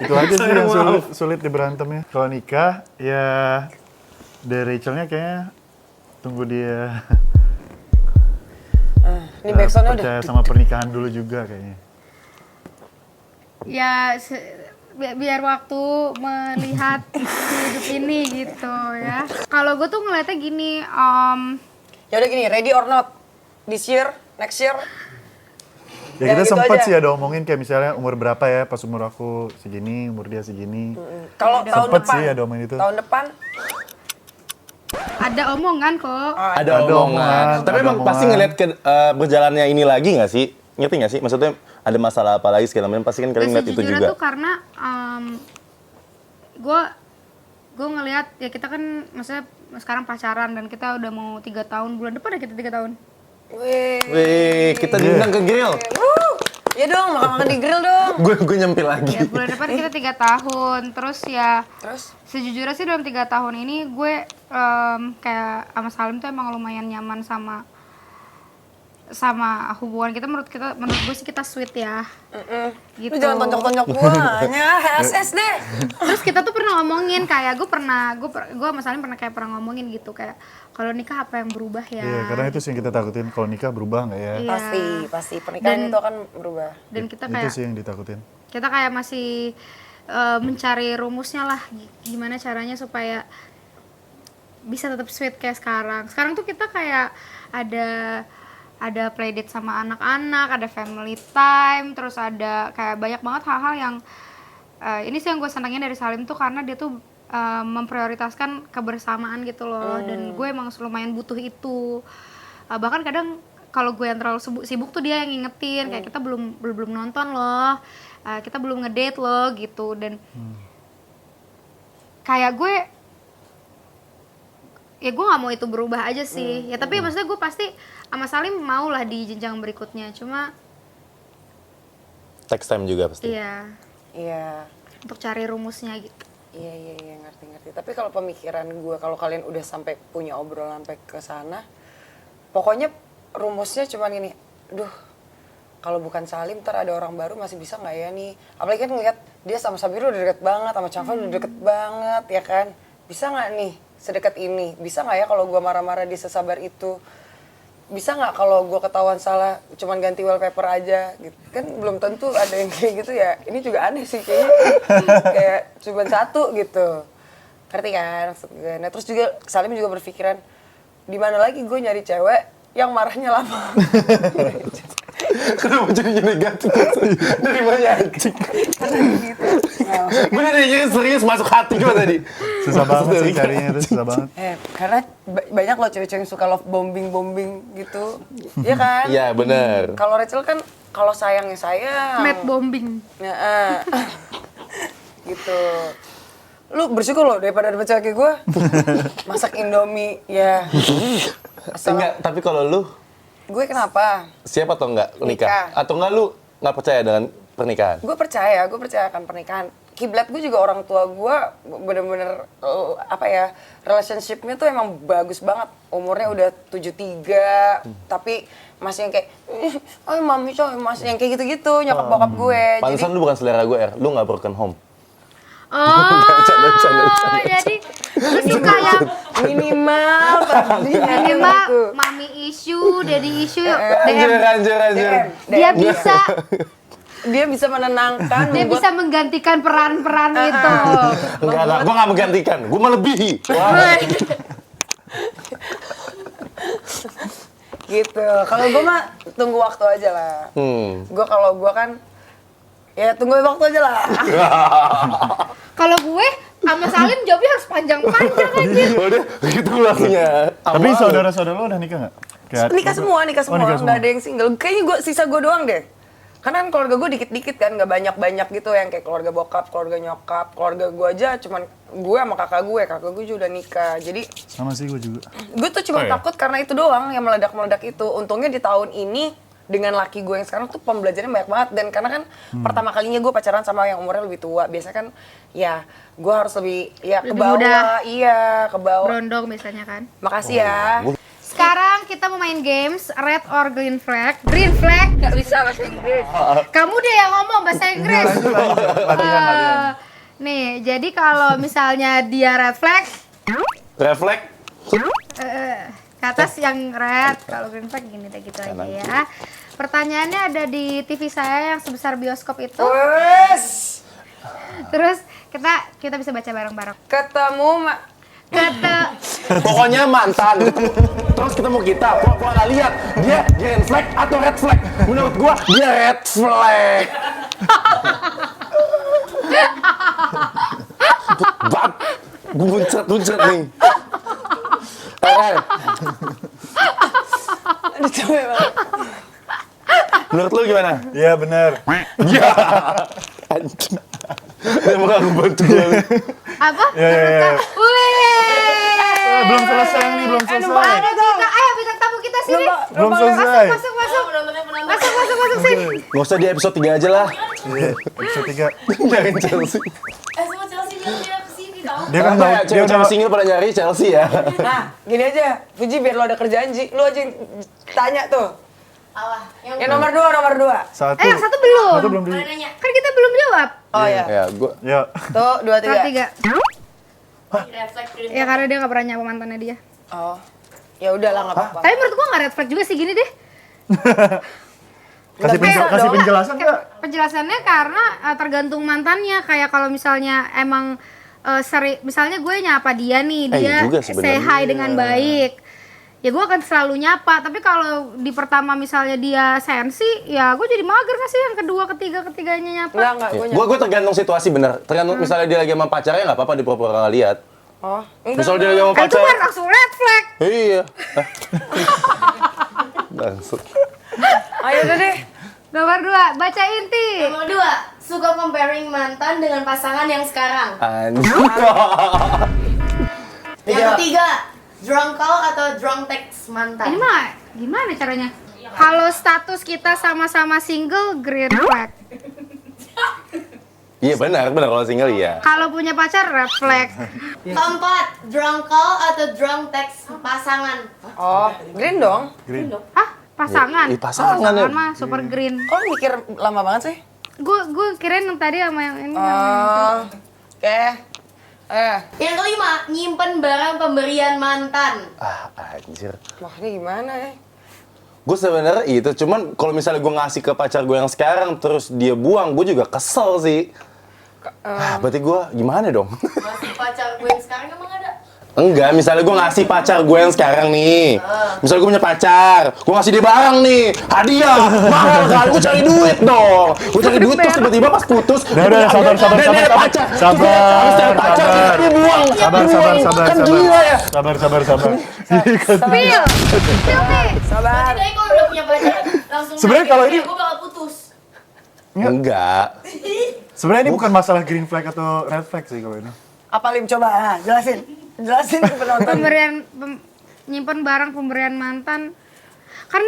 Itu aja sih yang sulit di berantem ya. Kalau nikah ya dari Rachelnya kayaknya tunggu dia Ini backsoundnya udah. percaya sama pernikahan dulu juga kayaknya. Ya biar waktu melihat hidup ini gitu ya. Kalau gue tuh ngeliatnya gini, Ya udah gini, ready or not? This year, next year? Ya kita gitu sempet aja. sih ada omongin kayak misalnya umur berapa ya, pas umur aku segini, umur dia segini. Kalau tahun Sempet depan, sih ada omongin itu. tahun depan, ada omongan kok. Ada Ada omongan. omongan, Tapi ada emang pasti omongan. ngeliat ke berjalannya ini lagi nggak sih? Ngerti nggak sih? Maksudnya ada masalah apa lagi segala macam pasti kan kalian ngeliat itu Sejujurnya juga. tuh karena gue ngelihat ya kita kan maksudnya sekarang pacaran dan kita udah mau 3 tahun, bulan depan ya kita 3 tahun. wih. Wih, kita diundang ke grill. Ya dong, makan-makan di grill dong. Gue nyempil lagi. Ya bulan depan kita 3 tahun. Terus ya Terus? sejujurnya sih dalam 3 tahun ini gue kayak sama Salim tuh emang lumayan nyaman sama hubungan kita. Menurut gue sih kita sweet ya. Gitu. Lu jangan tonjok-tonjok gua, hanya HSS deh. Terus kita tuh pernah ngomongin kayak gue sama Salim pernah kayak pernah ngomongin gitu kayak kalau nikah apa yang berubah ya. Iya, karena itu sih yang kita takutin kalau nikah berubah nggak ya? Iya. Pasti pernikahan Dan- itu akan berubah. Dan kita Itu kayak sih yang ditakutin. kita kayak masih mencari rumusnya lah gimana caranya supaya bisa tetap sweet kayak sekarang. Sekarang tuh kita kayak ada playdate sama anak-anak, ada family time, terus ada kayak banyak banget hal-hal yang ini sih yang gue senangin dari Salim tuh karena dia tuh memprioritaskan kebersamaan gitu loh, dan gue emang lumayan butuh itu. Bahkan kadang kalau gue yang terlalu sibuk tuh dia yang ngingetin kayak kita belum nonton loh, kita belum ngedate loh gitu, dan kayak gue nggak mau itu berubah aja sih ya, tapi maksudnya gue pasti sama Salim mau lah di jenjang berikutnya, cuma Text time juga pasti. iya Iya. untuk cari rumusnya gitu. Iya, ngerti. Tapi kalau pemikiran gue, kalau kalian udah sampai punya obrolan sampai ke sana, pokoknya rumusnya cuma gini, kalau bukan Salim, ntar ada orang baru masih bisa nggak ya nih? Apalagi kan ngeliat dia sama Sabir udah deket banget, sama Chaval udah deket banget, ya kan? Bisa nggak nih sedekat ini? Bisa nggak ya kalau gue marah-marah dia sesabar itu? Bisa nggak kalau gue ketahuan salah, cuman ganti wallpaper aja gitu? Kan belum tentu ada yang kayak gitu ya. Ini juga aneh sih kayaknya, kayak cuman satu gitu. Ngerti kan maksud gue? Nah terus juga Salim juga berpikiran, di mana lagi gue nyari cewek yang marahnya lama. Kenapa jadinya negatif? Dari mana anjing? Gitu. Nah, Gue nanya serius masuk hati gue tadi. Susah banget sih carinya itu, susah banget. karena banyak loh cewek-cewek yang suka love bombing gitu. Iya kan? Iya benar. Kalau Rachel kan kalau sayangnya sayang. Mad bombing. Ya, gitu. Lu bersyukur loh daripada dapet cewek kayak gue. Masak Indomie, ya. Enggak, tapi kalau lu Gue kenapa? siap atau enggak nikah? Nikah. Atau enggak lu nggak percaya dengan pernikahan? Gue percaya akan pernikahan. Kiblat gue juga orang tua gue bener-bener relationship-nya tuh emang bagus banget. Umurnya udah 73, tapi masih yang kayak mami coy, masih yang kayak gitu-gitu nyokap bokap gue. Pantesan lu bukan selera gue, lu nggak broken home. Oh, Bercanda. jadi lu suka yang minimal minimal mami issue, daddy issue, DM. Anjir. Dia bisa dia bisa menenangkan, dia bisa menggantikan peran-peran itu. Enggak, gue nggak menggantikan, gue melebihi. Wah. gitu. Kalau gue mah tunggu waktu aja lah. Kalau gue kan ya tunggu waktu aja lah. Kalau gue sama Salim jawabnya harus panjang-panjang anjir. Udah, gitu langsungnya. Tapi Awal. saudara-saudara lo udah nikah nggak? Nikah semua, Oh, nikah semua. nggak ada yang single. Kayaknya sisa gue doang deh. Karena kan keluarga gue dikit-dikit kan, nggak banyak-banyak gitu yang kayak keluarga bokap, keluarga nyokap. Keluarga gue aja cuman gue sama kakak gue juga udah nikah. Jadi Sama sih gue juga. gue tuh cuma takut karena itu doang yang meledak-meledak itu. Untungnya di tahun ini dengan laki gue yang sekarang tuh pembelajarannya banyak banget. Dan karena kan pertama kalinya gue pacaran sama yang umurnya lebih tua. Biasanya kan ya gue harus lebih ke Lebih bawah. muda. Iya, ke bawah. Berondong biasanya kan. Makasih ya. Sekarang kita mau main games red or green flag. Green flag nggak bisa bahasa Inggris. Kamu deh yang ngomong bahasa Inggris. Nih, jadi kalau misalnya dia red flag, Refleks. ke atas yang red. Kalau green flag gini deh gitu aja ya. Pertanyaannya ada di TV saya yang sebesar bioskop itu. Wes. Terus kita bisa baca bareng-bareng. Pokoknya mantan. Terus ketemu kita, gua nggak lihat dia green flag atau red flag. Menurut gua dia red flag. Bab, gua muncrat nih. Aduh, capek banget. Menurut lu gimana? Iya benar. Ya. Anjing. Dia bakal ngebantu lu. Apa? Iya. Wih. Belum selesai nih, belum selesai. Ada kita, ayo bintang tamu kita sini. Belum selesai. Masuk sini. Nggak usah di episode 3 aja lah. Iya, episode 3. Nyariin Chelsea. Semua Chelsea bilang dia kesini tau. Dia kan Apa ya, dia cewek-cewek udah single pada nyari Chelsea ya. Nah, gini aja, Puji biar lo ada kerjaan, Ji. Lo aja yang tanya tuh. Allah, yang Yang nomor 2. satu. Yang satu belum. Satu belum di. boleh nanya. Kan kita belum jawab. Oh ya. Ya, gua Ya. Tuh, 2, 3. Tiga. Refleks green. Ya karena dia nggak pernah nyapa mantannya dia. Oh. Ya udahlah, nggak apa-apa. Tapi menurut gua nggak red flag juga sih gini deh. Kasih penjelasan nggak? Penjelasannya karena tergantung mantannya. Kayak kalau misalnya emang misalnya gue nyapa dia nih, dia juga say sebenarnya. hi dengan baik. Ya gue akan selalu nyapa. Tapi kalau di pertama misalnya dia sensi, ya gue jadi mager nggak sih yang kedua, ketiganya nyapa. Enggak, Gue tergantung situasi bener. Tergantung misalnya dia lagi sama pacarnya nggak apa-apa di pura-pura nggak lihat. Oh, enggak. Misalnya dia lagi sama Itu pacar. kan langsung red flag. Iya. Bangsat. Ayo udah deh. Nomor 2, baca inti. Nomor 2, suka comparing mantan dengan pasangan yang sekarang. Anjing. Yang ketiga, drunk call atau drunk text Ini mantan. mah gimana caranya? Kalau status kita sama-sama single, green flag. Iya benar kalau single iya. Kalau punya pacar, red flag. Keempat, drunk call atau drunk text pasangan. Oh, green dong. Hah? Pasangan? Iya, pasangan ya. mah super green. Kok lu mikir lama banget sih? Gue kirain yang tadi sama yang ini. Oh. Oke. Yang kelima, nyimpen barang pemberian mantan. Ah anjir. Wah, ini gimana ya? Gue sebenarnya itu, cuman kalau misalnya gue ngasih ke pacar gue yang sekarang terus dia buang, gue juga kesel sih. Berarti gue gimana dong? Masih pacar gue yang sekarang emang ada? Enggak, misalnya gue ngasih pacar gue yang sekarang nih. Misalnya gue punya pacar, gue ngasih dia barang nih, hadiah, mahal kan, gue cari duit dong. Gue cari duit terus tiba-tiba pas putus. Udah, sabar. Dia ada pacar. Terus dia ada pacar, dia buang. Kan gila ya. Sabar. Spill nih. Sabar. Berarti kalau udah punya pacar, langsung Sebenarnya kalau ini- gue bakal putus. Enggak. Sebenarnya ini bukan masalah green flag atau red flag sih kalau ini. Apa Lim coba? Nah, jelasin ke penonton. Nyimpen barang pemberian mantan. Kan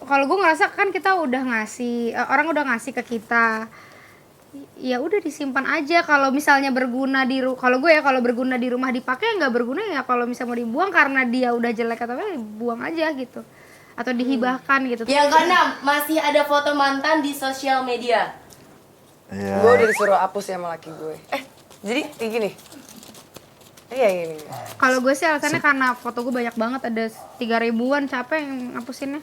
kalau gue ngerasa kan kita udah ngasih, orang udah ngasih ke kita. Ya udah disimpan aja. Kalau misalnya berguna kalau gue ya kalau berguna di rumah dipakai, nggak berguna ya kalau misalnya mau dibuang karena dia udah jelek atau apa, buang aja gitu. Atau dihibahkan gitu. Yang keenam, masih ada foto mantan di sosial media. Iya. Gue udah disuruh hapus ya sama laki gue. Jadi kayak gini. Iya gini. Kalau gue sih alasannya karena foto gue banyak banget, ada 3.000-an, capek yang ngapusinnya.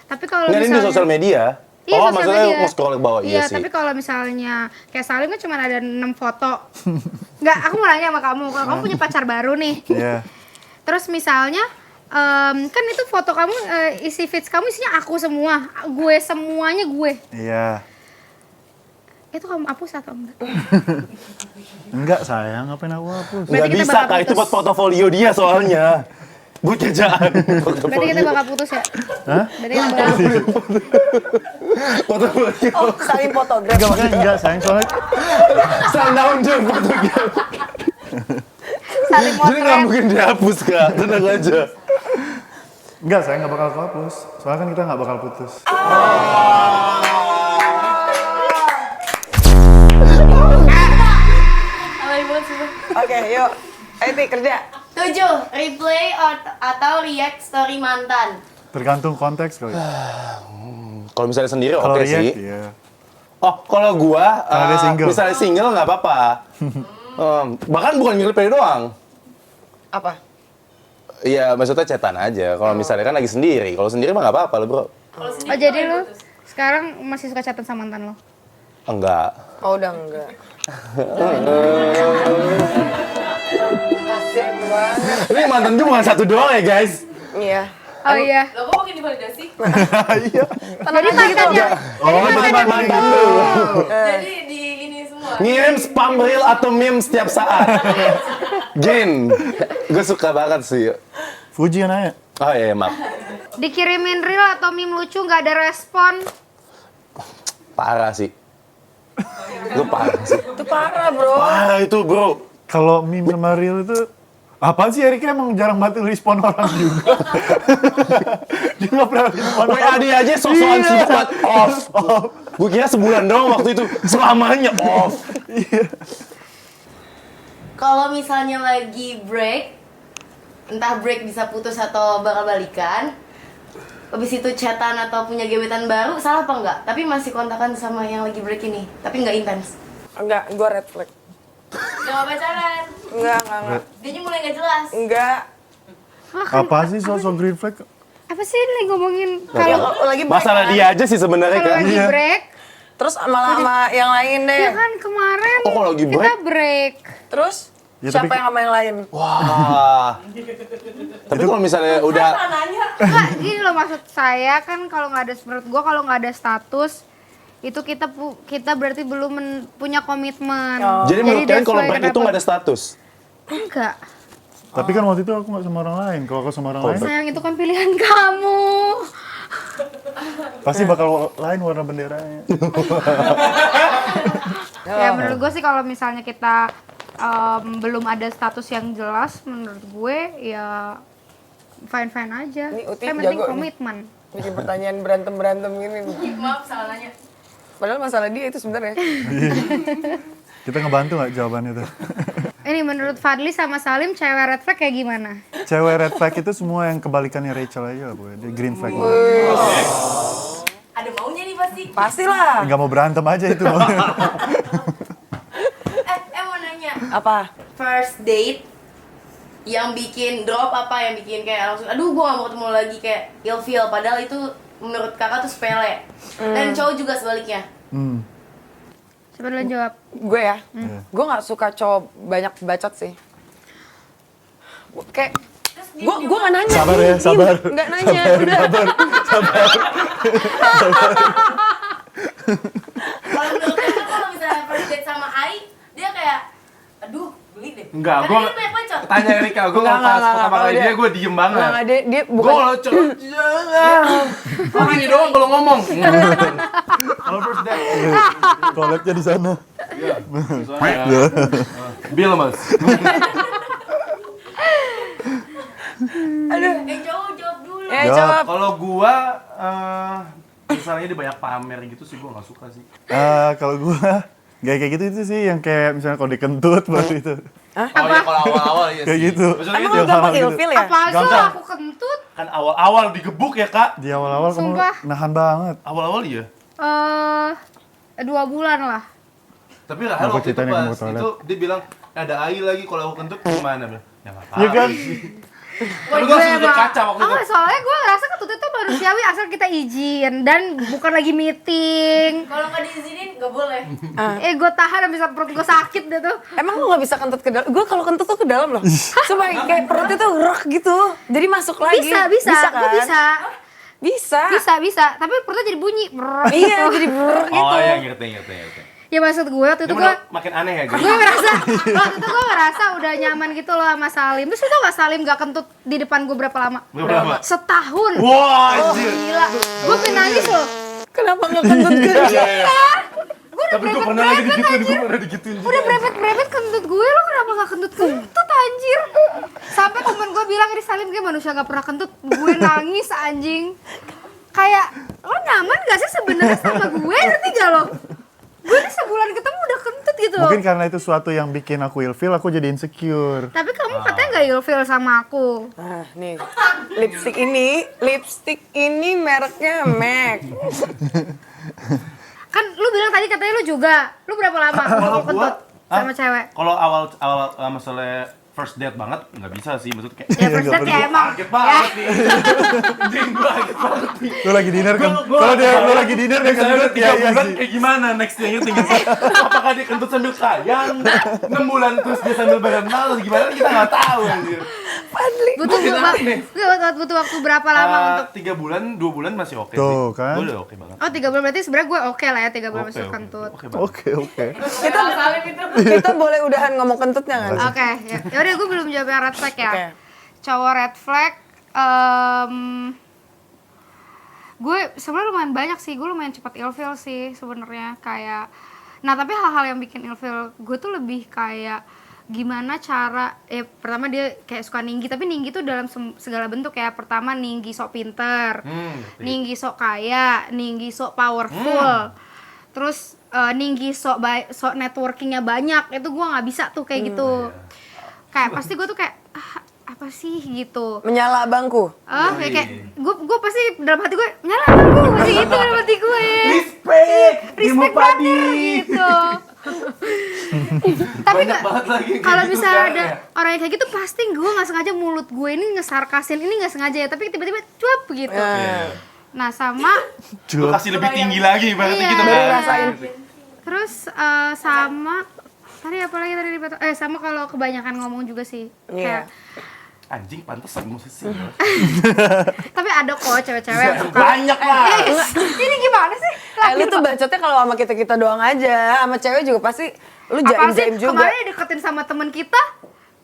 Tapi kalau Nggak, ini di misalnya sosial media. Iya, Oh, sosial maksudnya media. mau scroll ke bawah, iya sih. Tapi kalau misalnya kayak Salim kan cuma ada 6 foto. Enggak, aku mau nanya sama kamu, kalau kamu punya pacar baru nih. Iya. Terus misalnya kan itu foto kamu isi feeds kamu isinya aku semua, gue semuanya gue. Iya. Itu kamu hapus atau enggak? Enggak sayang, ngapain aku hapus? Nggak Berarti kita bisa, bakal Kak. Itu putus. buat portofolio dia soalnya. Buat kerjaan. Berarti kita bakal putus ya? Hah? Berarti kita bakal Portofolio. Oh, saling fotografi. Enggak, makanya enggak sayang soalnya. Sundown juga fotonya. saling Jadi nggak motret. mungkin dihapus, Kak. Tenang aja. Enggak, saya nggak bakal hapus. Soalnya kan kita nggak bakal putus. Alay banget sih. Oke, yuk. Ayo Ti, kerja. 7, replay atau react story mantan. Tergantung konteks kali. Kalau misalnya sendiri Kalau oke react, sih. iya. Oh, kalau gua Kalau dia single. misalnya single nggak apa-apa. Bahkan bukan replay doang. Apa? Iya, maksudnya chatan aja. Kalau misalnya kan lagi sendiri. Kalau sendiri mah nggak apa-apa lo, Bro. Kalau sendiri Oh jadi ngapain lu putus? sekarang masih suka chatan sama mantan lo? Enggak. Oh udah enggak. Ini mantan gue bukan satu doang ya guys. Iya. Oh iya. Lo kok makin divalidasi? Iya. Jadi mantannya. Oh, mantan lu. Jadi di ini semua. Ngirim spam reel atau meme setiap saat. Gin, gue suka banget sih. Fuji yang nanya. Oh iya, maaf. Dikirimin reel atau meme lucu nggak ada respon. Parah sih. Gue parah sih. Itu parah bro. Parah itu bro. Kalau meme sama reel itu apaan sih Erika emang jarang banget respon orang juga. Dia nggak pernah respon WA dia aja sok-sokan sibuk buat off. Gue kira sebulan doang waktu itu. Selamanya off. Kalau misalnya lagi break, entah break bisa putus atau bakal balikan, habis itu chatan atau punya gebetan baru, salah apa enggak? Tapi masih kontakan sama yang lagi break ini, tapi nggak intens. Enggak, gue red flag. Udah gak pacaran, Enggak. dianya mulai nggak jelas. Enggak. Apa sih sosok green flag? Apa sih ini ngomongin kalau Lagi break Masalah kan? dia aja sih sebenarnya kalau kan. lagi Iya. break? Terus malah sama yang lain deh. Ya kan kemarin Oh, kalau lagi kita break. Terus Ya, siapa tapi- yang sama yang lain? Wah. Tapi kalau misalnya udah Nanya. Enggak, gini loh maksud saya kan kalau nggak ada menurut gua kalau nggak ada status itu kita berarti belum punya komitmen. jadi menurut kalian that's kalau why break itu kenapa- nggak ada status? Enggak. Tapi kan waktu itu aku nggak sama orang lain. Kalau aku sama orang lain, Sayang itu kan pilihan kamu. pasti bakal lain warna benderanya. Ya menurut gue sih kalau misalnya kita belum ada status yang jelas menurut gue ya fine aja. Ini Uti Yang penting jago nih. komitmen. Bikin pertanyaan berantem gini. Maaf salah nanya. Padahal masalah dia itu sebenarnya. Kita ngebantu nggak jawabannya tuh? Ini menurut Fadli sama Salim cewek red flag kayak gimana? Cewek red flag itu semua yang kebalikannya Rachel aja lah, Bu. Dia green flag. Ada maunya nih pasti. Pastilah. Nggak mau berantem aja itu. Mau nanya. Apa? First date yang bikin drop apa, yang bikin kayak langsung aduh gua gak mau ketemu lagi, kayak ilfeel, padahal itu menurut kakak tuh sepele. Dan cowok juga sebaliknya. Coba dulu jawab. Gue ya. Gue nggak suka cowok banyak bacot sih. Kayak gue nggak nanya. Sabar ya, sabar. Nggak nanya. Udah. Kalau menurut kakak kalau misalnya first date sama Ai, dia kayak aduh beli deh. Enggak, Karena dia banyak bacot. tanya Erika, gue Enggak, pas pertama kalau kali dia- dia gue diem banget. Nggak, dia Gue bukan. kalau cowok jangan. Orang ini doang kalau ngomong. Kalau first date. Toiletnya di sana. Bill mas. Yang cowok jawab dulu. Jawab. Kalau gua misalnya dia banyak pamer gitu sih gua nggak suka sih. Kalau gua nggak kayak gitu itu sih yang kayak misalnya kalau dikentut waktu itu. Oh iya kalau awal-awal iya Kayak sih. gitu. Maksudnya Emang gitu. lu gampang hal-hal gitu. ilfil ya? Apalagi lo Gampang. aku kentut. Kan awal-awal digebuk ya kak. Di awal-awal kamu Sumpah. nahan banget. Awal-awal iya. 2 bulan lah. Tapi Rahel Aku waktu itu ceritain yang pas mau ke toilet. itu dia bilang ada Ai lagi kalau aku kentut gimana? Bilang, ya nggak apa-apa. Iya kan? Tapi gua langsung tutup kaca waktu itu. Soalnya gue ngerasa kentut itu manusiawi asal kita izin dan bukan lagi meeting. Kalau nggak diizinin nggak boleh. Gue tahan bisa perut gue sakit deh tuh. Emang lu nggak bisa kentut ke dalam? Gue kalau kentut tuh ke dalam loh. Sumpah kayak perutnya tuh gerak gitu. Jadi masuk lagi. Bisa, kan? gue bisa. Bisa. Tapi perutnya jadi bunyi. Brrrr, Iya, gitu. jadi brrrr gitu. Oh iya ngerti. Ya maksud gue waktu itu Itu gue makin aneh ya gue. gue ngerasa udah nyaman gitu loh sama Salim. Terus itu gak Salim gak kentut di depan gue berapa lama? Berapa lama? Setahun. Wah anjir. Gila. Gue pengen nangis loh. Kenapa nggak kentut ke Tapi gue pernah lagi digituin. Udah brepet kentut gue, lo kenapa gak kentut anjir? Sampai temen gue bilang, ini Salim kayak manusia gak pernah kentut. Gue nangis anjing. Kayak, lo nyaman gak sih sebenarnya sama gue? Ngerti gak lo? Gue nih sebulan ketemu udah kentut gitu loh. Mungkin karena itu suatu yang bikin aku ilfeel, aku jadi insecure. Tapi kamu katanya gak ilfeel sama aku. Nah, nih. Lipstick ini mereknya MAC. Kan lu bilang tadi katanya lu juga. Lu berapa lama Kalau mau gua kentut sama cewek? Kalau awal masalah first date banget nggak bisa sih, maksudnya kayak Ya first date kayak emang kaget banget nih. Anjing gue kaget banget nih. Lu lagi dinner kan? Kalau dia lu lagi dinner dia kan Misalnya juga 3 iya bulan sih. kayak gimana nextnya gitu tinggal apakah dia kentut sambil sayang 6 bulan terus dia sambil berenang atau gimana kita nggak tahu anjir. butuh waktu berapa lama untuk 3 bulan 2 bulan masih oke Tuh, sih. kan? Gue udah oke banget. Oh 3 bulan berarti sebenarnya gue oke lah ya 3 bulan masuk kentut. Oke banget. Oke. Kita boleh udahan ngomong kentutnya nggak? Oke, ya udah gue belum jawab yang red flag ya. Oke. Cowok red flag, gue sebenarnya lumayan banyak sih, gue lumayan cepat ilfeel sih sebenarnya kayak. Nah tapi hal-hal yang bikin ilfeel gue tuh lebih kayak gimana cara, pertama dia kayak suka ninggi, tapi ninggi tuh dalam segala bentuk ya. Pertama ninggi sok pinter, ninggi sok kaya, ninggi sok powerful, terus ninggi sok networkingnya banyak. Itu gue nggak bisa tuh kayak gitu. Kayak pasti gue tuh kayak apa sih gitu. Menyala bangku. Kayak gue pasti dalam hati gue nyala bangku pasti gitu dalam hati gue. Respect brother gitu. Tapi Banyak banget lagi kayak kalau gitu misalnya sekarang ada ya. orang yang kayak gitu pasti gue nggak sengaja mulut gue ini ngesarkasin ini nggak sengaja ya, tapi tiba-tiba cuap gitu. Nah sama Lu kasih lebih tinggi lagi ibaratnya Iya. gitu Baru kan. rasain. terus sama tadi apa lagi tadi sama kalau kebanyakan ngomong juga sih. Iya. Kayak, Anjing pantas emosi sih. tapi ada kok cewek-cewek yang suka Banyak lah. ini gimana sih? Lu tuh bacotnya kalau sama kita doang aja, sama cewek juga pasti lu Apaan sih jaim-jaim juga. kemarin deketin sama temen kita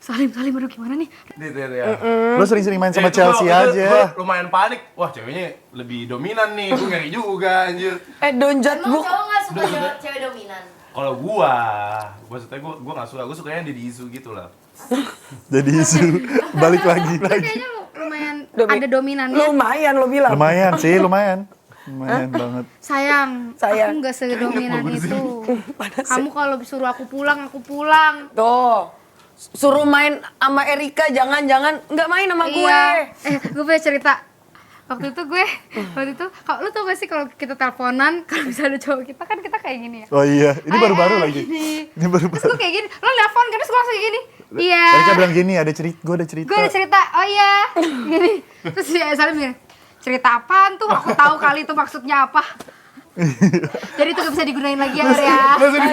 Salim aduh gimana nih? Gitu ya. Lu sering-sering main sama Itu Chelsea gua aja. lumayan panik. Wah, ceweknya lebih dominan nih. Gue ngeri juga anjir. Don't judge Emang book. cowok nggak suka cewek dominan? Kalau maksudnya gua enggak suka. Gue sukanya yang di isu gitu lah. Jadi isu balik lagi. Kayaknya lumayan ada dominannya. Lumayan lo bilang. Lumayan sih, lumayan banget. Sayang, Sayang. aku nggak sedominan itu. Kamu kalau suruh aku pulang. Tuh. Suruh main sama Erika, jangan nggak main sama gue. Gue punya cerita. Waktu itu, kalau lu tau gak sih kalau kita teleponan, kalau bisa ada cowok kita kan kita kayak gini ya. Oh iya, ini baru-baru lagi. Gini. Ini Terus baru-baru. gue kayak gini, lo nelfon kan terus gue langsung kayak gini. Iya. Erika bilang gini, gue ada cerita. Gue ada cerita, oh iya. Gini. Terus si Salim gini, cerita apaan tuh? Aku tahu kali itu maksudnya apa. Jadi itu gak bisa digunain lagi ya, Ar, ya. Habisnya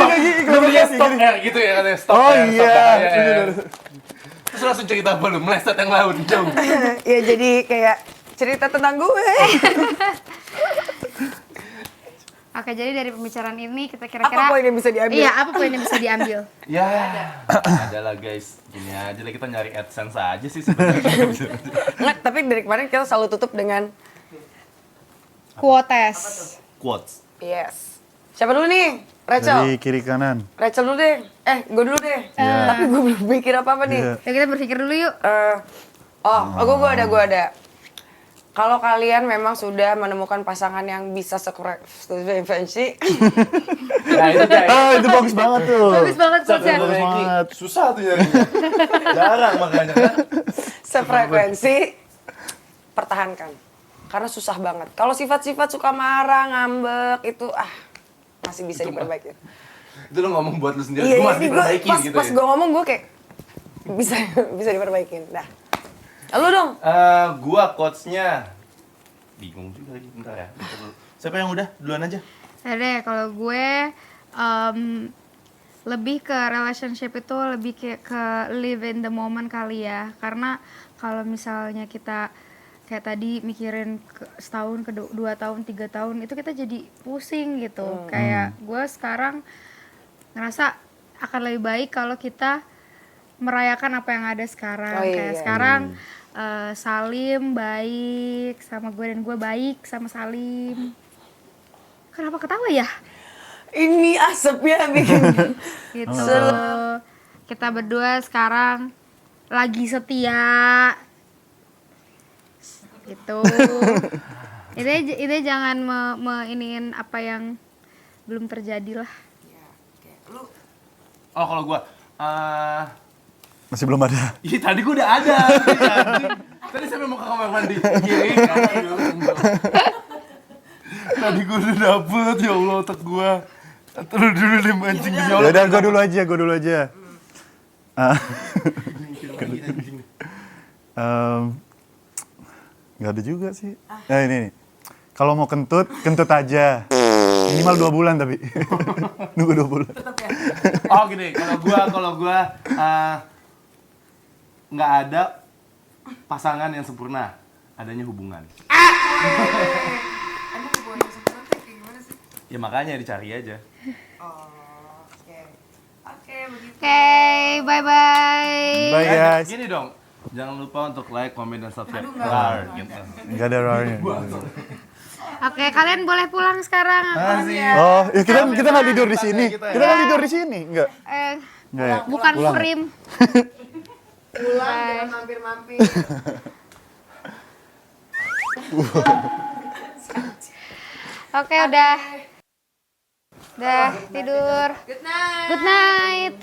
kayak gini, Lu beli klarifikasi stop gini. air gitu ya katanya. Stop Oh air, stop iya. air. Terus langsung cerita apa lu? Meleset yang laut jauh. Ya jadi kayak cerita tentang gue. Oke, jadi dari pembicaraan ini kita Apa kira-kira poin yang bisa diambil? Iya, apa poin yang bisa diambil? Ya, ada lah guys. Gini aja lah kita nyari AdSense aja sih sebenarnya. Nggak, tapi dari kemarin kita selalu tutup dengan Quotes. Quotes. yes. Siapa dulu nih? Rachel. Dari kiri kanan. Rachel dulu deh. Gue dulu deh. Tapi gue belum pikir apa-apa nih. Iya. Ya kita berpikir dulu yuk. Gue ada. Kalau kalian memang sudah menemukan pasangan yang bisa sefrekuensi, Nah, itu guys. Itu bagus banget tuh. Bagus banget quotesnya. Bagus banget. Susah tuh nyarinya. Jarang makanya kan. sefrekuensi, pertahankan. Karena susah banget. Kalau sifat-sifat suka marah, ngambek, itu masih bisa diperbaiki. Itu lu ngomong buat lu sendiri, Iya, gue masih ini diperbaikin gitu pas ya. gue ngomong gue kayak bisa diperbaikin. Dah. Lu dong. Gua quotes-nya bingung juga lagi, bentar ya. Bentar dulu. Siapa yang udah? Duluan aja. Ya deh, kalau gue lebih ke relationship itu lebih ke live in the moment kali ya. Karena kalau misalnya kita kayak tadi mikirin setahun, 2 tahun, 3 tahun itu kita jadi pusing gitu. Kayak gue sekarang ngerasa akan lebih baik kalau kita merayakan apa yang ada sekarang. Oh, iya, Kayak iya. sekarang Salim baik sama gue dan gue baik sama Salim. Kenapa ketawa ya? Ini asapnya bikin. Gitu. Kita berdua sekarang lagi setia. Gitu. Ini jangan iniin apa yang belum terjadi lah. Oh, kalau gua Masih belum ada. Ih, tadi gua udah ada. Tadi saya mau ke kamar mandi. Kiri, kanan, dulu. Tadi gua udah dapet, ya Allah otak gua. Terus dulu deh mancing gejolak. Ya udah, gue dulu aja. Ah. Nggak ada juga sih. Ini nih. Kalau mau kentut, kentut aja. Minimal 2 bulan tapi. Nunggu 2 bulan. Oh gini, kalau gua nggak ada pasangan yang sempurna, adanya hubungan. Emang hubungan yang sempurna tuh kayak gimana sih? Ya makanya dicari aja. Oh, oke. Oke, begitu. Oke, bye-bye. Bye guys. Gini dong, jangan lupa untuk like, comment, dan subscribe. Aduh, nggak. Gitu. Nggak ada rarnya. Oke, kalian boleh pulang sekarang. Oh, ya kita nggak tidur di sini. Kita ya. Kita nggak tidur di sini, nggak? Nggak ya? Bukan Pulang. prim. Pulang, jangan mampir-mampir. Oke, udah. Udah tidur. Good night. Good night.